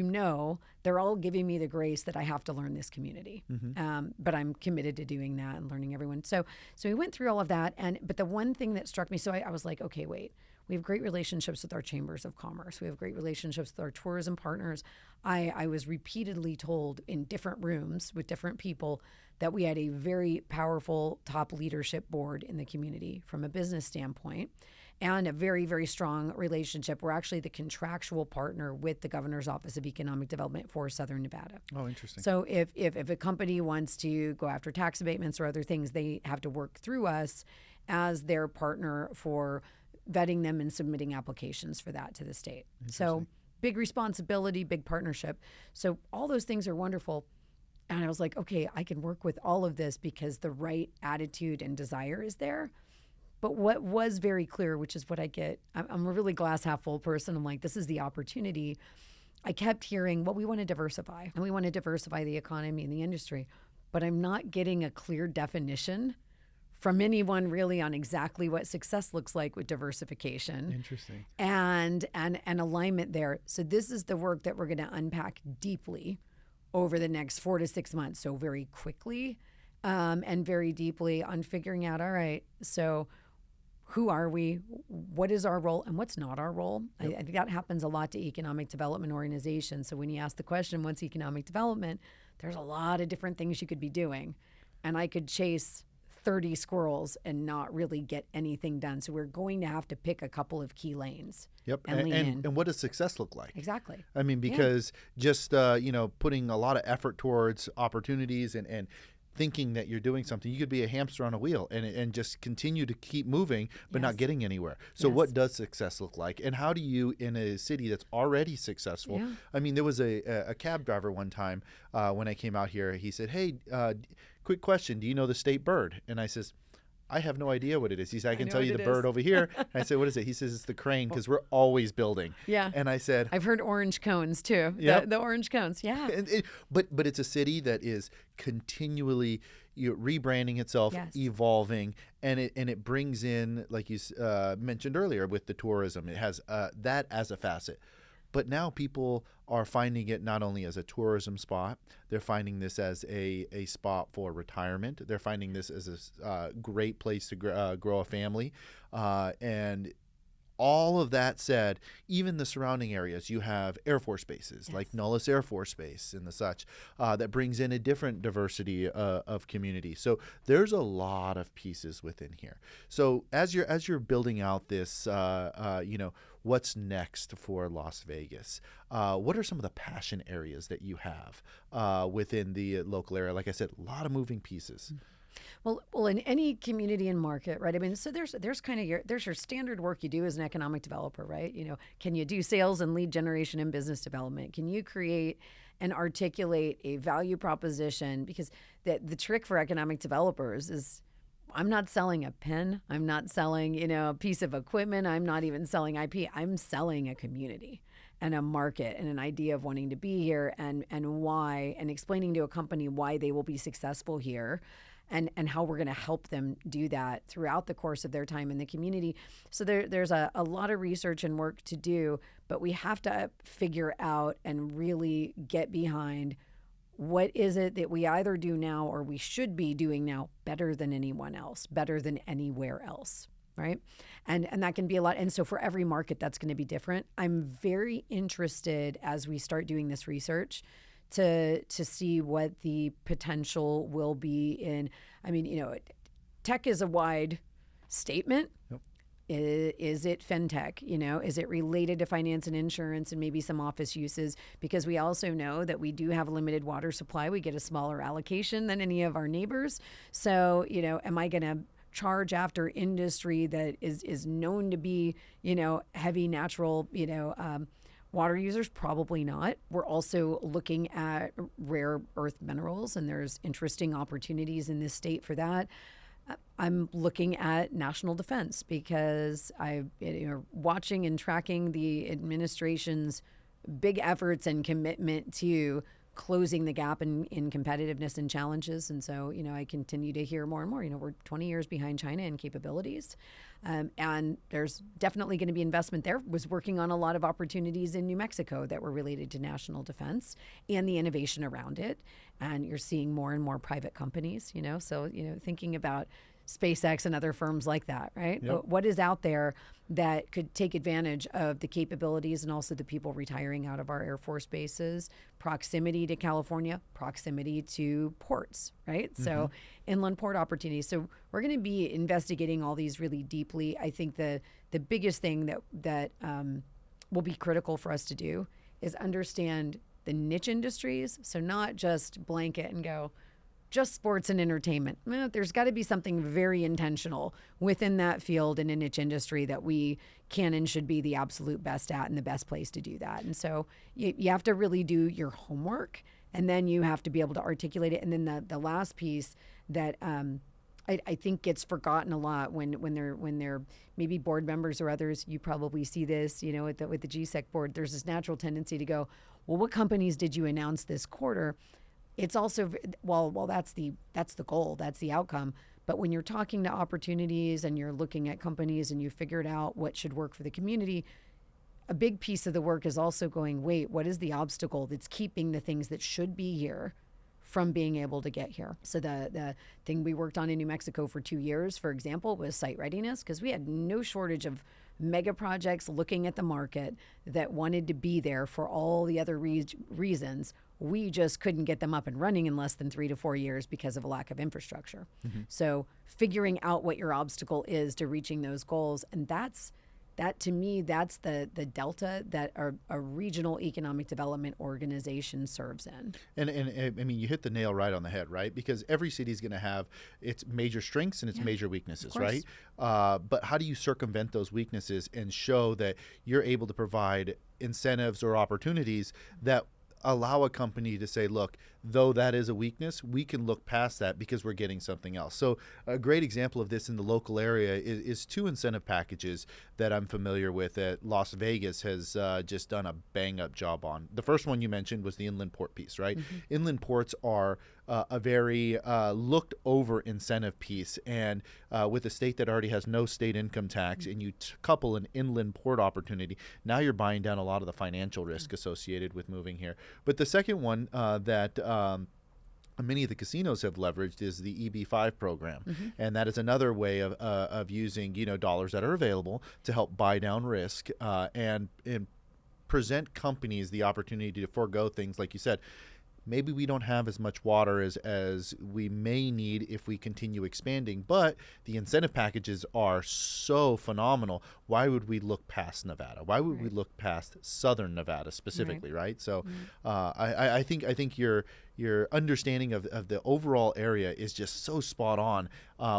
they're all giving me the grace that I have to learn this community. Mm-hmm. But I'm committed to doing that and learning everyone. So we went through all of that, but the one thing that struck me, so I was like, okay, wait. We have great relationships with our chambers of commerce. We have great relationships with our tourism partners. I was repeatedly told in different rooms with different people that we had a very powerful top leadership board in the community from a business standpoint, and a very, very strong relationship. We're actually the contractual partner with the Governor's Office of Economic Development for Southern Nevada. Oh, interesting. So if a company wants to go after tax abatements or other things, they have to work through us as their partner for vetting them and submitting applications for that to the state. So big responsibility, big partnership. So all those things are wonderful. And I was like, okay, I can work with all of this because the right attitude and desire is there. But what was very clear, which is what I get, I'm a really glass half full person. I'm like, this is the opportunity. I kept hearing, well, we want to diversify and we want to diversify the economy and the industry, but I'm not getting a clear definition from anyone really on exactly what success looks like with diversification. Interesting. And alignment there. So this is the work that we're going to unpack deeply over the next 4 to 6 months. So very quickly and very deeply on figuring out, all right, so who are we? What is our role? And what's not our role? Yep. I think that happens a lot to economic development organizations. So when you ask the question, what's economic development? There's a lot of different things you could be doing. And I could chase 30 squirrels and not really get anything done. So we're going to have to pick a couple of key lanes. Yep. And lean in. And what does success look like? Exactly. I mean, because just, putting a lot of effort towards opportunities and thinking that you're doing something, you could be a hamster on a wheel and just continue to keep moving, but not getting anywhere. So what does success look like? And how do you, in a city that's already successful? Yeah. I mean, there was a cab driver one time when I came out here, he said, hey, quick question, do you know the state bird? And I says, I have no idea what it is. He said, I can tell you the bird over here. And I said, what is it? He says, it's the crane, because we're always building. Yeah. And I said, I've heard orange cones too. The orange cones. Yeah. But it's a city that is continually rebranding itself, evolving, and it brings in, like you mentioned earlier, with the tourism. It has that as a facet. But now people are finding it not only as a tourism spot, they're finding this as a spot for retirement. They're finding this as a great place to grow a family. And all of that said, even the surrounding areas, you have Air Force bases like Nullis Air Force Base and the such that brings in a different diversity of community. So there's a lot of pieces within here. So as you're building out this, what's next for Las Vegas? What are some of the passion areas that you have within the local area? Like I said, a lot of moving pieces. Well, in any community and market, right? I mean, so there's kind of there's your standard work you do as an economic developer, right? Can you do sales and lead generation and business development? Can you create and articulate a value proposition? Because the trick for economic developers is, I'm not selling a pen. I'm not selling, a piece of equipment. I'm not even selling IP. I'm selling a community and a market and an idea of wanting to be here and why, and explaining to a company why they will be successful here. And how we're going to help them do that throughout the course of their time in the community. So there's a lot of research and work to do, but we have to figure out and really get behind what is it that we either do now or we should be doing now better than anyone else, better than anywhere else, right? And that can be a lot. And so for every market, that's going to be different. I'm very interested as we start doing this research to see what the potential will be in. I mean, tech is a wide statement. Yep. Is it fintech? Is it related to finance and insurance and maybe some office uses? Because we also know that we do have a limited water supply. We get a smaller allocation than any of our neighbors. So, am I going to charge after industry that is known to be, heavy natural, water users? Probably not. We're also looking at rare earth minerals, and there's interesting opportunities in this state for that. I'm looking at national defense because I'm watching and tracking the administration's big efforts and commitment to closing the gap in competitiveness and challenges. And so, I continue to hear more and more, we're 20 years behind China in capabilities. And there's definitely going to be investment there. Was working on a lot of opportunities in New Mexico that were related to national defense and the innovation around it. And you're seeing more and more private companies, so, thinking about SpaceX and other firms like that, right? Yep. What is out there that could take advantage of the capabilities and also the people retiring out of our Air Force bases, proximity to California, proximity to ports, right? Mm-hmm. So inland port opportunities. So we're going to be investigating all these really deeply. I think the biggest thing that will be critical for us to do is understand the niche industries. So not just blanket and go, just sports and entertainment. There's got to be something very intentional within that field in a niche industry that we can and should be the absolute best at and the best place to do that. And so you have to really do your homework And then you have to be able to articulate it. And then the last piece that I think gets forgotten a lot when they're maybe board members or others. You probably see this, with the GSEC board. There's this natural tendency to go, well, what companies did you announce this quarter? It's also, well, that's the goal, that's the outcome. But when you're talking to opportunities and you're looking at companies and you figured out what should work for the community, a big piece of the work is also going, wait, what is the obstacle that's keeping the things that should be here from being able to get here? So the thing we worked on in New Mexico for 2 years, for example, was site readiness, because we had no shortage of mega projects looking at the market that wanted to be there for all the other reasons. We just couldn't get them up and running in less than 3 to 4 years because of a lack of infrastructure. So figuring out what your obstacle is to reaching those goals, and that to me, that's the delta that a regional economic development organization serves in. And I mean, you hit the nail right on the head, right? Because every city is going to have its major strengths and its major weaknesses, right? But how do you circumvent those weaknesses and show that you're able to provide incentives or opportunities that allow a company to say, look, though that is a weakness, we can look past that because we're getting something else. So a great example of this in the local area is two incentive packages that I'm familiar with that Las Vegas has just done a bang up job on. The first one you mentioned was the inland port piece, right? Inland ports are a very looked over incentive piece, and with a state that already has no state income tax and you couple an inland port opportunity, now you're buying down a lot of the financial risk associated with moving here. But the second one that many of the casinos have leveraged is the EB5 program, and that is another way of using dollars that are available to help buy down risk and present companies the opportunity to forego things like you said. Maybe we don't have as much water as we may need if we continue expanding, but the incentive packages are so phenomenal. Why would we look past Nevada? Why would we look past Southern Nevada specifically, right? So I think your understanding of the overall area is just so spot on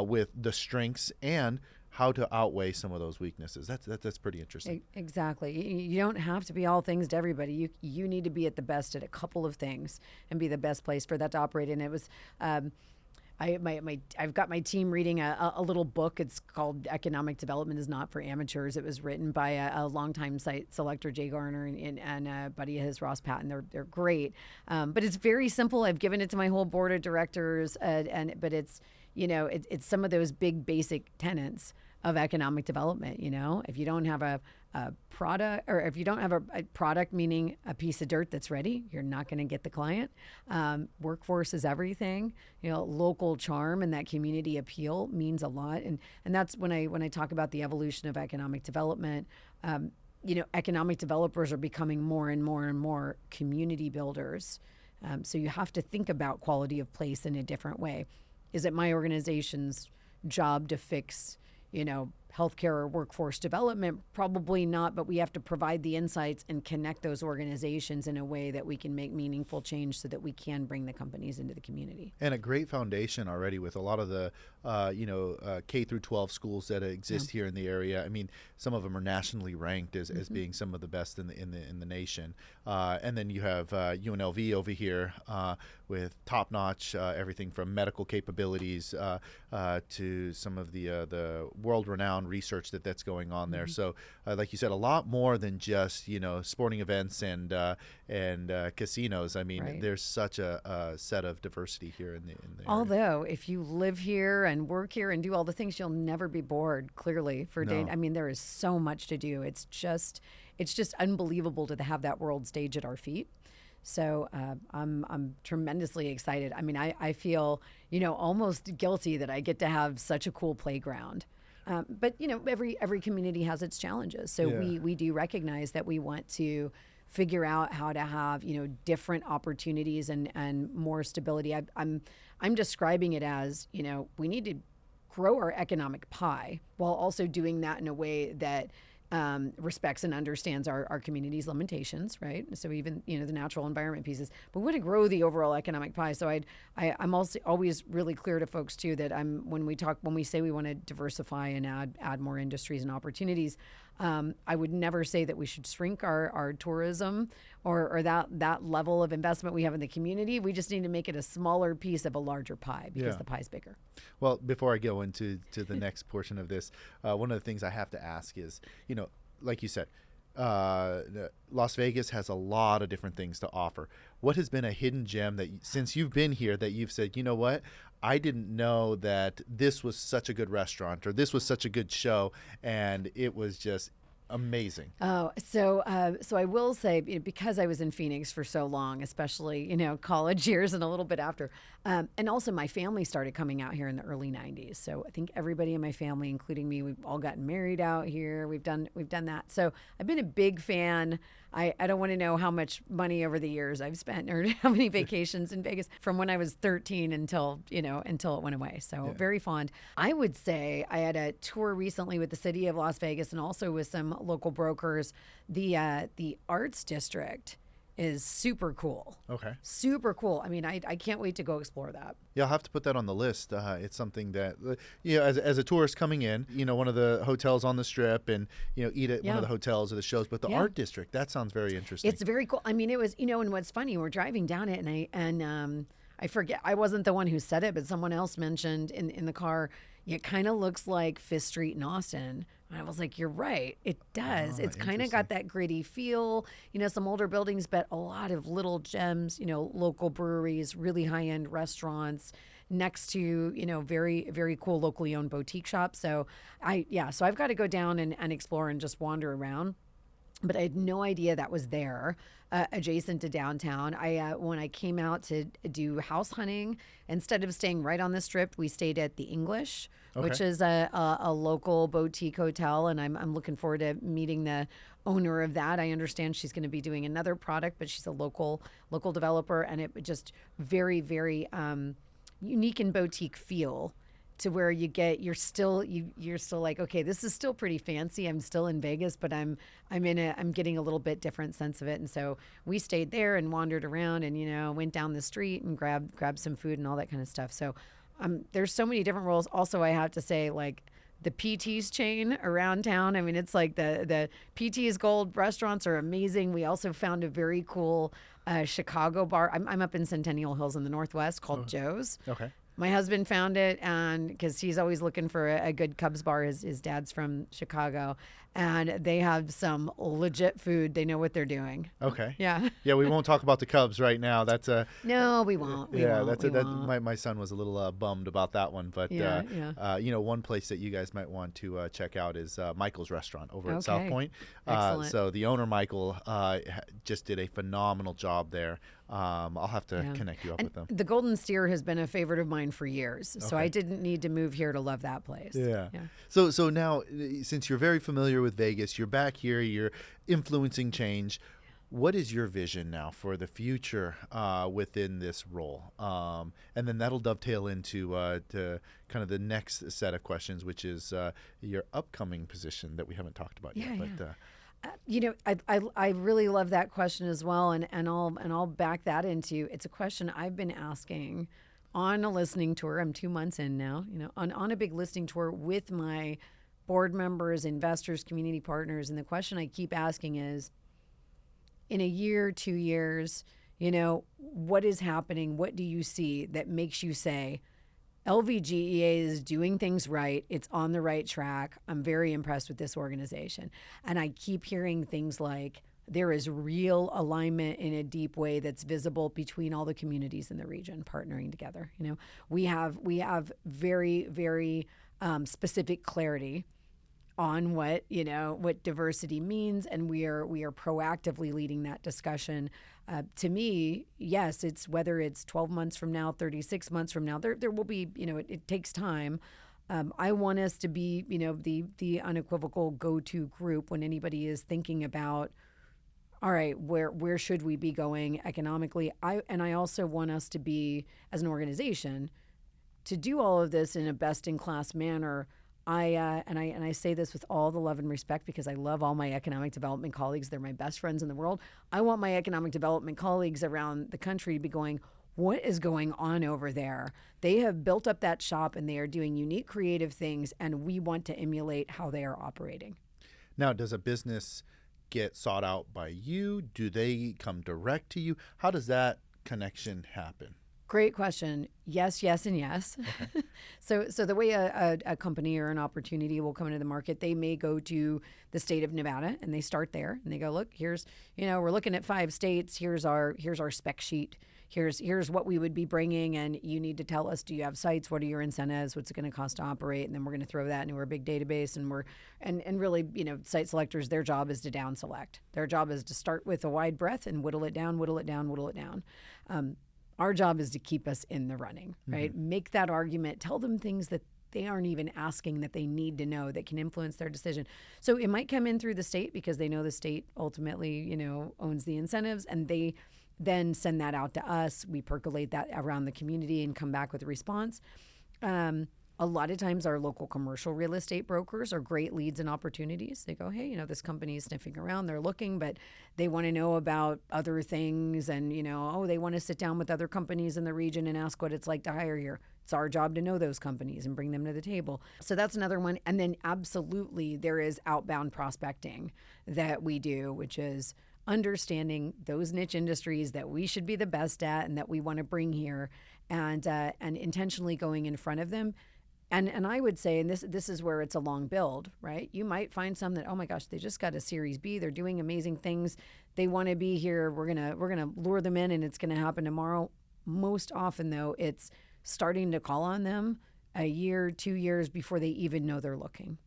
with the strengths and how to outweigh some of those weaknesses. That's pretty interesting. Exactly. You don't have to be all things to everybody. You need to be at the best at a couple of things and be the best place for that to operate. And it was, I've got my team reading a little book. It's called Economic Development is Not for Amateurs. It was written by a longtime site selector, Jay Garner, and a buddy of his, Ross Patton. They're great. But it's very simple. I've given it to my whole board of directors, but it's, it's some of those big basic tenets of economic development. If you don't have a product, or if you don't have a product, meaning a piece of dirt that's ready, you're not going to get the client. Workforce is everything. Local charm and that community appeal means a lot. And that's when I talk about the evolution of economic development. Economic developers are becoming more and more and more community builders. So you have to think about quality of place in a different way. Is it my organization's job to fix healthcare or workforce development? Probably not, but we have to provide the insights and connect those organizations in a way that we can make meaningful change so that we can bring the companies into the community. And a great foundation already with a lot of the, K through 12 schools that exist here in the area. I mean, some of them are nationally ranked as being some of the best in the nation. And then you have UNLV over here with top-notch everything from medical capabilities to some of the world-renowned research that's going on there. So, like you said, a lot more than just sporting events and casinos. I mean, there's such a set of diversity here in the area. Although, if you live here and work here and do all the things, you'll never be bored. Clearly, I mean, there is so much to do. It's just unbelievable to have that world stage at our feet. So I'm tremendously excited. I mean, I feel almost guilty that I get to have such a cool playground. But every community has its challenges. So we do recognize that we want to figure out how to have different opportunities and more stability. I'm describing it as we need to grow our economic pie while also doing that in a way that respects and understands our community's limitations, right? So even the natural environment pieces, but we want to grow the overall economic pie. So I'm also always really clear to folks too that when we say we want to diversify and add more industries and opportunities, I would never say that we should shrink our tourism or that level of investment we have in the community. We just need to make it a smaller piece of a larger pie because the pie's bigger. Well, before I go into the next portion of this, one of the things I have to ask is, like you said, Las Vegas has a lot of different things to offer. What has been a hidden gem that since you've been here that you've said, you know what, I didn't know that this was such a good restaurant or this was such a good show, and it was just amazing? So I will say, because I was in Phoenix for so long, especially, college years and a little bit after, and also my family started coming out here in the early 90s. So I think everybody in my family, including me, we've all gotten married out here. We've done that. So I've been a big fan. I don't want to know how much money over the years I've spent or how many vacations in Vegas from when I was 13 until it went away. So very fond. I would say I had a tour recently with the city of Las Vegas and also with some local brokers. The arts district is super cool. Okay. Super cool. I mean, I can't wait to go explore that. Yeah, I'll have to put that on the list. It's something that, as a tourist coming in, one of the hotels on the Strip and, eat at one of the hotels or the shows. But the art district, that sounds very interesting. It's very cool. I mean, it was, and what's funny, we're driving down it and I forget, I wasn't the one who said it, but someone else mentioned in the car, it kind of looks like Fifth Street in Austin. And I was like, you're right. It does. It's kind of got that gritty feel, some older buildings, but a lot of little gems, local breweries, really high-end restaurants next to, very, very cool locally owned boutique shops. So I've got to go down and explore and just wander around. But I had no idea that was there, adjacent to downtown. When I came out to do house hunting, instead of staying right on the Strip, we stayed at the English, which is a local boutique hotel, and I'm looking forward to meeting the owner of that. I understand she's going to be doing another product, but she's a local developer, and it just very, very unique and boutique feel. To where you're still like, okay, this is still pretty fancy. I'm still in Vegas, but I'm getting a little bit different sense of it. And so we stayed there and wandered around and, went down the street and grabbed some food and all that kind of stuff. So there's so many different roles. Also, I have to say, like, the PT's chain around town. I mean, it's like the PT's Gold restaurants are amazing. We also found a very cool Chicago bar. I'm up in Centennial Hills in the Northwest called Joe's. Okay. My husband found it, and because he's always looking for a good Cubs bar. His dad's from Chicago, and they have some legit food. They know what they're doing. Okay. Yeah. Yeah, we won't talk about the Cubs right now. That's a no, we won't. My son was a little bummed about that one, but one place that you guys might want to check out is Michael's restaurant over at South Point. Excellent. So the owner Michael just did a phenomenal job there. I'll have to connect you up with them. The Golden Steer has been a favorite of mine for years, so I didn't need to move here to love that place. Yeah. So now, since you're very familiar with Vegas, you're back here, you're influencing change. What is your vision now for the future within this role? And then that'll dovetail into to kind of the next set of questions, which is your upcoming position that we haven't talked about yet. But, I really love that question as well, and I'll back that into, it's a question I've been asking on a listening tour. I'm 2 months in now, on a big listening tour with my board members, investors, community partners, and the question I keep asking is, in a year, 2 years, what is happening? What do you see that makes you say, LVGEA is doing things right. It's on the right track. I'm very impressed with this organization. And I keep hearing things like there is real alignment in a deep way that's visible between all the communities in the region partnering together. We have very, very specific clarity on what diversity means, and we are proactively leading that discussion. To me, yes, it's whether it's 12 months from now, 36 months from now, there will be, it takes time. I want us to be, the unequivocal go-to group when anybody is thinking about, all right, where should we be going economically? I also want us to be, as an organization, to do all of this in a best-in-class manner. I say this with all the love and respect because I love all my economic development colleagues. They're my best friends in the world. I want my economic development colleagues around the country to be going, what is going on over there? They have built up that shop and they are doing unique, creative things, and we want to emulate how they are operating. Now, does a business get sought out by you? Do they come direct to you? How does that connection happen? Great question. Yes, yes, and yes. Okay. So the way a company or an opportunity will come into the market, they may go to the state of Nevada and they start there and they go, look, here's, we're looking at 5 states. Here's our spec sheet. Here's what we would be bringing, and you need to tell us, do you have sites? What are your incentives? What's it going to cost to operate? And then we're going to throw that into our big database, and really, site selectors, their job is to down select. Their job is to start with a wide breadth and whittle it down, whittle it down, whittle it down. Our job is to keep us in the running, right? Mm-hmm. Make that argument, tell them things that they aren't even asking that they need to know that can influence their decision. So it might come in through the state because they know the state ultimately, owns the incentives, and they then send that out to us. We percolate that around the community and come back with a response. A lot of times our local commercial real estate brokers are great leads and opportunities. They go, hey, this company is sniffing around, they're looking, but they want to know about other things, and, they want to sit down with other companies in the region and ask what it's like to hire here. It's our job to know those companies and bring them to the table. So that's another one. And then absolutely there is outbound prospecting that we do, which is understanding those niche industries that we should be the best at and that we want to bring here, and intentionally going in front of them. And I would say, and this is where it's a long build, right? You might find some that, oh my gosh, they just got a Series B. They're doing amazing things. They want to be here. We're gonna lure them in, and it's gonna happen tomorrow. Most often, though, it's starting to call on them a year, 2 years before they even know they're looking,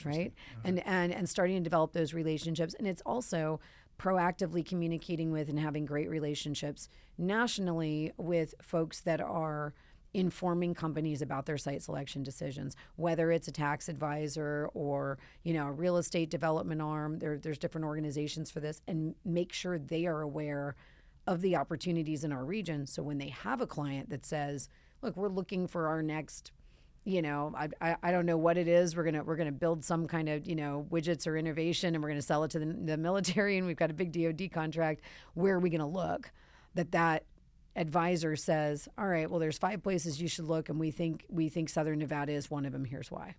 right? Okay. And starting to develop those relationships. And it's also proactively communicating with and having great relationships nationally with folks that are informing companies about their site selection decisions, whether it's a tax advisor or, a real estate development arm. There's different organizations for this, and make sure they are aware of the opportunities in our region. So when they have a client that says, look, we're looking for our next, I don't know what it is. We're gonna build some kind of, widgets or innovation, and we're gonna sell it to the military, and we've got a big DoD contract. Where are we gonna look? That advisor says, all right, well, there's 5 places you should look, and we think Southern Nevada is one of them. Here's why.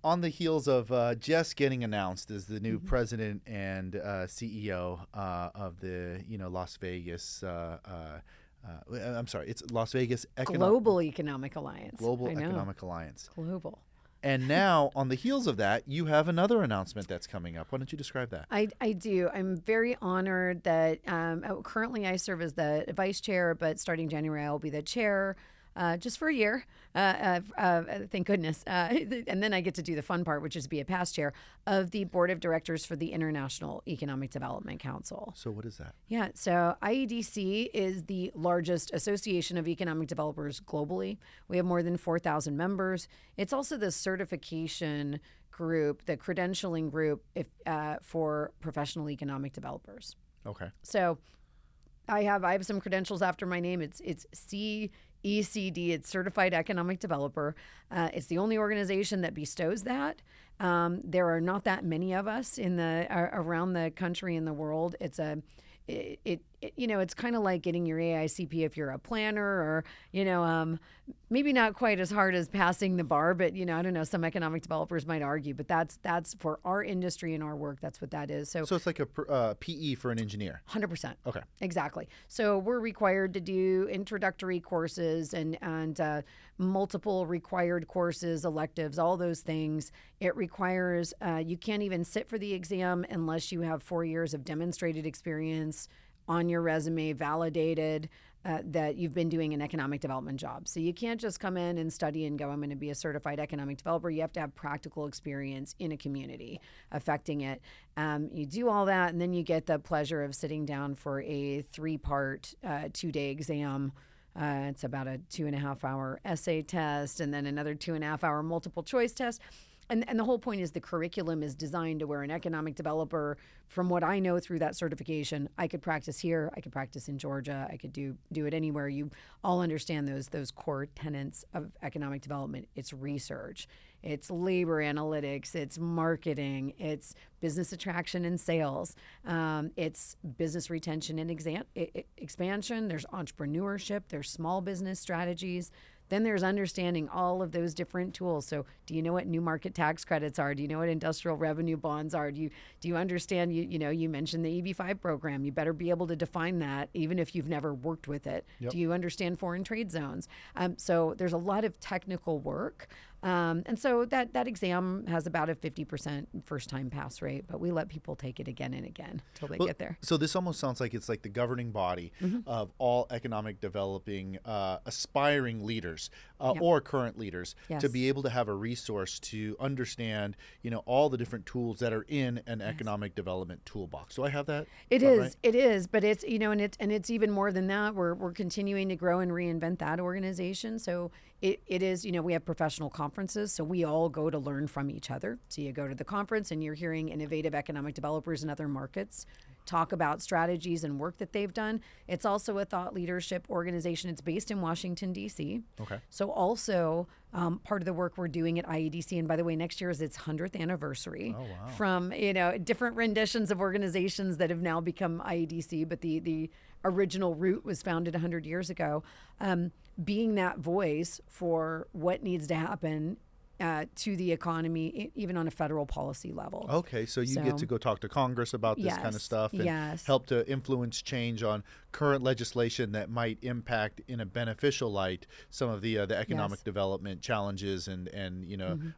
On the heels of Jess getting announced as the new president and CEO of the Las Vegas, I'm sorry, it's Las Vegas Global Economic Alliance. Global Economic Alliance. Global. And now, on the heels of that, you have another announcement that's coming up. Why don't you describe that? I do. I'm very honored that currently I serve as the vice chair, but starting January, I will be the chair just for a year. Thank goodness. And then I get to do the fun part, which is be a past chair of the board of directors for the International Economic Development Council. So what is that? Yeah. So IEDC is the largest association of economic developers globally. We have more than 4,000 members. It's also the certification group, the credentialing group for professional economic developers. Okay. So I have some credentials after my name. It's CECD. It's Certified Economic Developer. It's the only organization that bestows that. There are not that many of us around the country and the world. It's kind of like getting your AICP if you're a planner, or maybe not quite as hard as passing the bar, but I don't know, some economic developers might argue, but that's for our industry and our work. That's what that is. So it's like a PE for an engineer. 100%. Okay. Exactly. So we're required to do introductory courses and multiple required courses, electives, all those things. It requires, you can't even sit for the exam unless you have 4 years of demonstrated experience on your resume, validated that you've been doing an economic development job. So you can't just come in and study and go, I'm going to be a certified economic developer. You have to have practical experience in a community affecting it. You do all that, and then you get the pleasure of sitting down for a 3-part, 2-day exam. It's about a 2.5-hour essay test, and then another 2.5-hour multiple choice test. And the whole point is the curriculum is designed to where an economic developer, from what I know through that certification, I could practice here, I could practice in Georgia, I could do it anywhere. You all understand those core tenets of economic development. It's research, it's labor analytics, it's marketing, it's business attraction and sales, it's business retention and expansion. There's entrepreneurship, there's small business strategies. Then there's understanding all of those different tools. So do you know what new market tax credits are? Do you know what industrial revenue bonds are? Do you understand, you mentioned the EB-5 program. You better be able to define that even if you've never worked with it. Yep. Do you understand foreign trade zones? So there's a lot of technical work. And so that exam has about a 50% first time pass rate, but we let people take it again and again until they get there. So this almost sounds like it's like the governing body of all economic developing aspiring leaders or current leaders to be able to have a resource to understand, all the different tools that are in an economic development toolbox. Do I have that? It is. Right? It is. But it's, and it's even more than that. We're continuing to grow and reinvent that organization. So it is, we have professional conferences, so we all go to learn from each other. So you go to the conference and you're hearing innovative economic developers in other markets talk about strategies and work that they've done. It's also a thought leadership organization. It's based in Washington, D.C. Okay. So also part of the work we're doing at IEDC, and by the way, next year is its 100th anniversary. Oh, wow. From, different renditions of organizations that have now become IEDC, but the original root was founded 100 years ago. Being that voice for what needs to happen to the economy, even on a federal policy level. Okay, so you get to go talk to Congress about this kind of stuff and help to influence change on current legislation that might impact in a beneficial light some of the economic development challenges and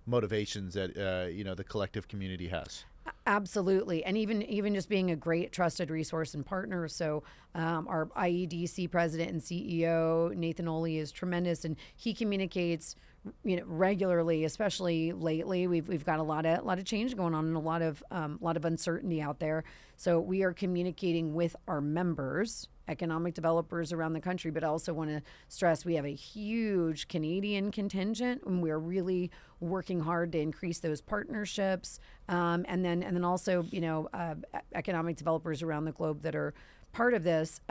motivations that the collective community has. Absolutely. And even just being a great trusted resource and partner. So our IEDC president and CEO, Nathan Oley, is tremendous, and he communicates regularly, especially lately. We've got a lot of change going on and a lot of uncertainty out there. So we are communicating with our members, economic developers around the country, but I also want to stress we have a huge Canadian contingent, and we're really working hard to increase those partnerships. And then also, economic developers around the globe that are part of this,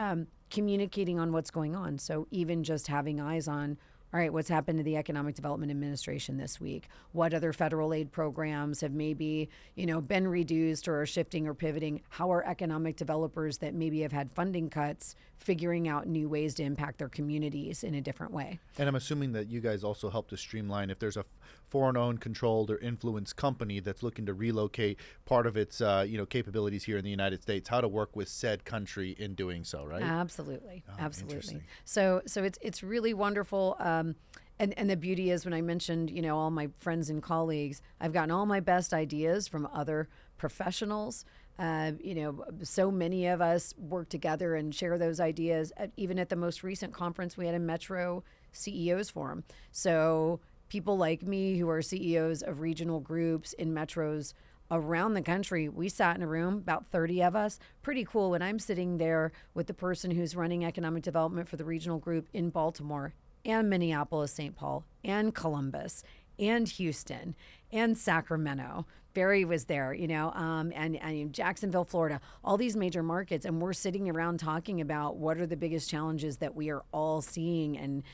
communicating on what's going on. So even just having eyes on, all right, what's happened to the Economic Development Administration this week? What other federal aid programs have maybe, been reduced or are shifting or pivoting? How are economic developers that maybe have had funding cuts figuring out new ways to impact their communities in a different way? And I'm assuming that you guys also help to streamline if there's a foreign-owned, controlled, or influenced company that's looking to relocate part of its, capabilities here in the United States, how to work with said country in doing so, right? Absolutely, Oh, absolutely. So it's really wonderful. And the beauty is when I mentioned, all my friends and colleagues, I've gotten all my best ideas from other professionals. So many of us work together and share those ideas. Even at the most recent conference, we had a Metro CEOs forum. So people like me who are CEOs of regional groups in metros around the country, we sat in a room, about 30 of us. Pretty cool when I'm sitting there with the person who's running economic development for the regional group in Baltimore and Minneapolis, St. Paul, and Columbus, and Houston, and Sacramento. Barry was there, and Jacksonville, Florida, all these major markets. And we're sitting around talking about what are the biggest challenges that we are all seeing and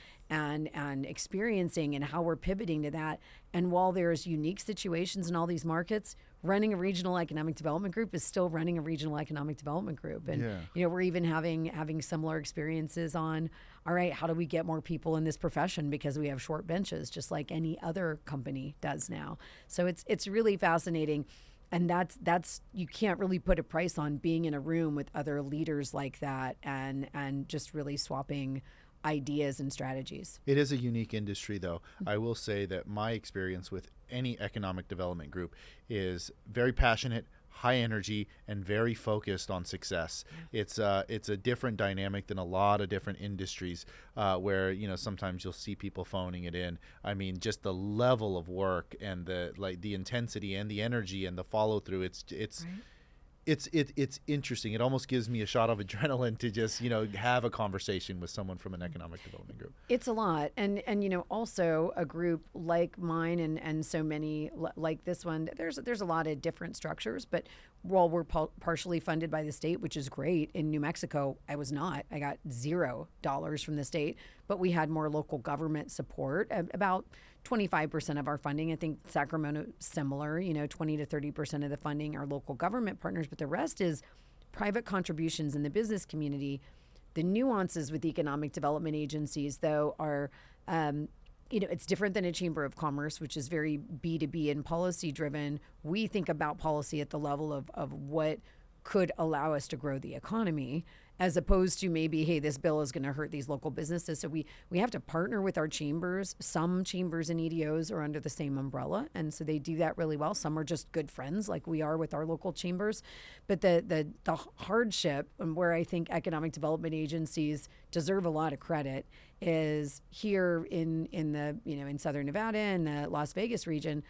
experiencing and how we're pivoting to that. And while there's unique situations in all these markets, running a regional economic development group is still running a regional economic development group. And, we're even having similar experiences on, all right, how do we get more people in this profession because we have short benches, just like any other company does now. So it's really fascinating. And that's you can't really put a price on being in a room with other leaders like that and just really swapping ideas and strategies. It is a unique industry, though. I will say that my experience with any economic development group is very passionate, high energy, and very focused on success. It's a different dynamic than a lot of different industries where sometimes you'll see people phoning it in. I mean, just the level of work and the intensity and the energy and the follow through. It's interesting. It almost gives me a shot of adrenaline to just, have a conversation with someone from an economic development group. It's a lot. And also a group like mine and so many like this one, there's a lot of different structures, but while we're partially funded by the state, which is great, in New Mexico, I was not. I got $0 from the state, but we had more local government support, about 25% of our funding. I think Sacramento, similar, 20 to 30% of the funding are local government partners, but the rest is private contributions in the business community The nuances with economic development agencies, though, are it's different than a chamber of commerce, which is very B2B and policy driven. We think about policy at the level of what could allow us to grow the economy, as opposed to maybe, hey, this bill is going to hurt these local businesses. So we have to partner with our chambers. Some chambers and EDOs are under the same umbrella, and so they do that really well. Some are just good friends, like we are with our local chambers. But the hardship, and where I think economic development agencies deserve a lot of credit, is here in the in Southern Nevada and the Las Vegas region.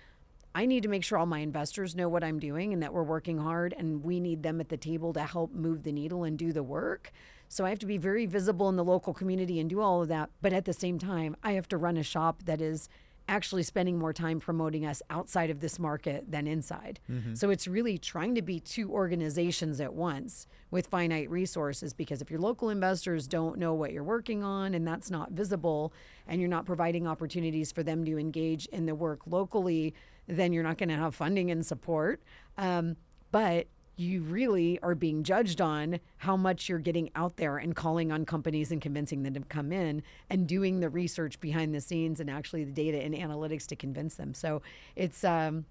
I need to make sure all my investors know what I'm doing and that we're working hard, and we need them at the table to help move the needle and do the work. So I have to be very visible in the local community and do all of that. But at the same time, I have to run a shop that is actually spending more time promoting us outside of this market than inside. Mm-hmm. So it's really trying to be two organizations at once with finite resources, because if your local investors don't know what you're working on and that's not visible and you're not providing opportunities for them to engage in the work locally, then you're not going to have funding and support. But you really are being judged on how much you're getting out there and calling on companies and convincing them to come in and doing the research behind the scenes and actually the data and analytics to convince them. So it's a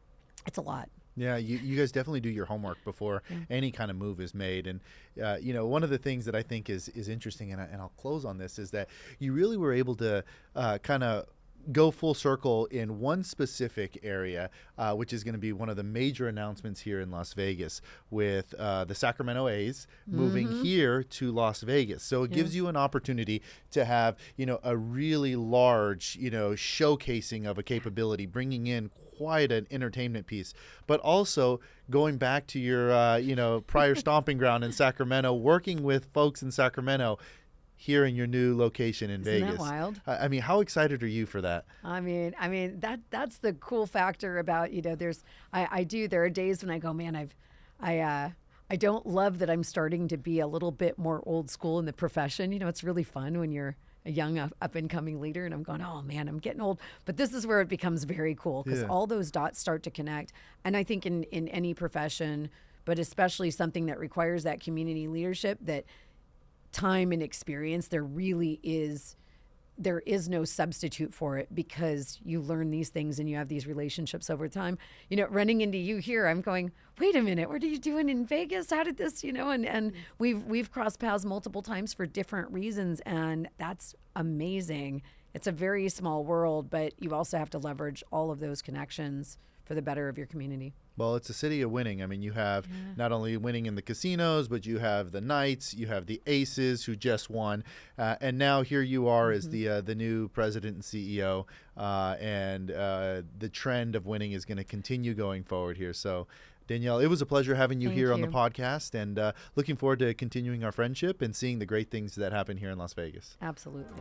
lot. Yeah, you guys definitely do your homework before any kind of move is made. And, one of the things that I think is interesting, and I'll close on this, is that you really were able to kind of go full circle in one specific area, which is going to be one of the major announcements here in Las Vegas with the Sacramento A's moving here to Las Vegas. So it gives you an opportunity to have, a really large, showcasing of a capability, bringing in quite an entertainment piece, but also going back to your, prior stomping ground in Sacramento, working with folks in Sacramento here in your new location in Vegas. Isn't that wild? I mean, how excited are you for that? I mean that's the cool factor about, there are days when I go, man, I don't love that I'm starting to be a little bit more old school in the profession. It's really fun when you're a young up and coming leader, and I'm going, oh man, I'm getting old. But this is where it becomes very cool, because all those dots start to connect. And I think in any profession, but especially something that requires that community leadership, that time and experience, there is no substitute for it, because you learn these things and you have these relationships over time. Running into you here, I'm going, wait a minute, what are you doing in Vegas? How did this, and we've crossed paths multiple times for different reasons, and that's amazing. It's a very small world, but you also have to leverage all of those connections for the better of your community. Well, it's a city of winning. I mean, you have not only winning in the casinos, but you have the Knights, you have the Aces who just won, and now here you are as the new president and CEO, and the trend of winning is going to continue going forward here. So, Danielle, it was a pleasure having you here on the podcast, and looking forward to continuing our friendship and seeing the great things that happen here in Las Vegas. Absolutely.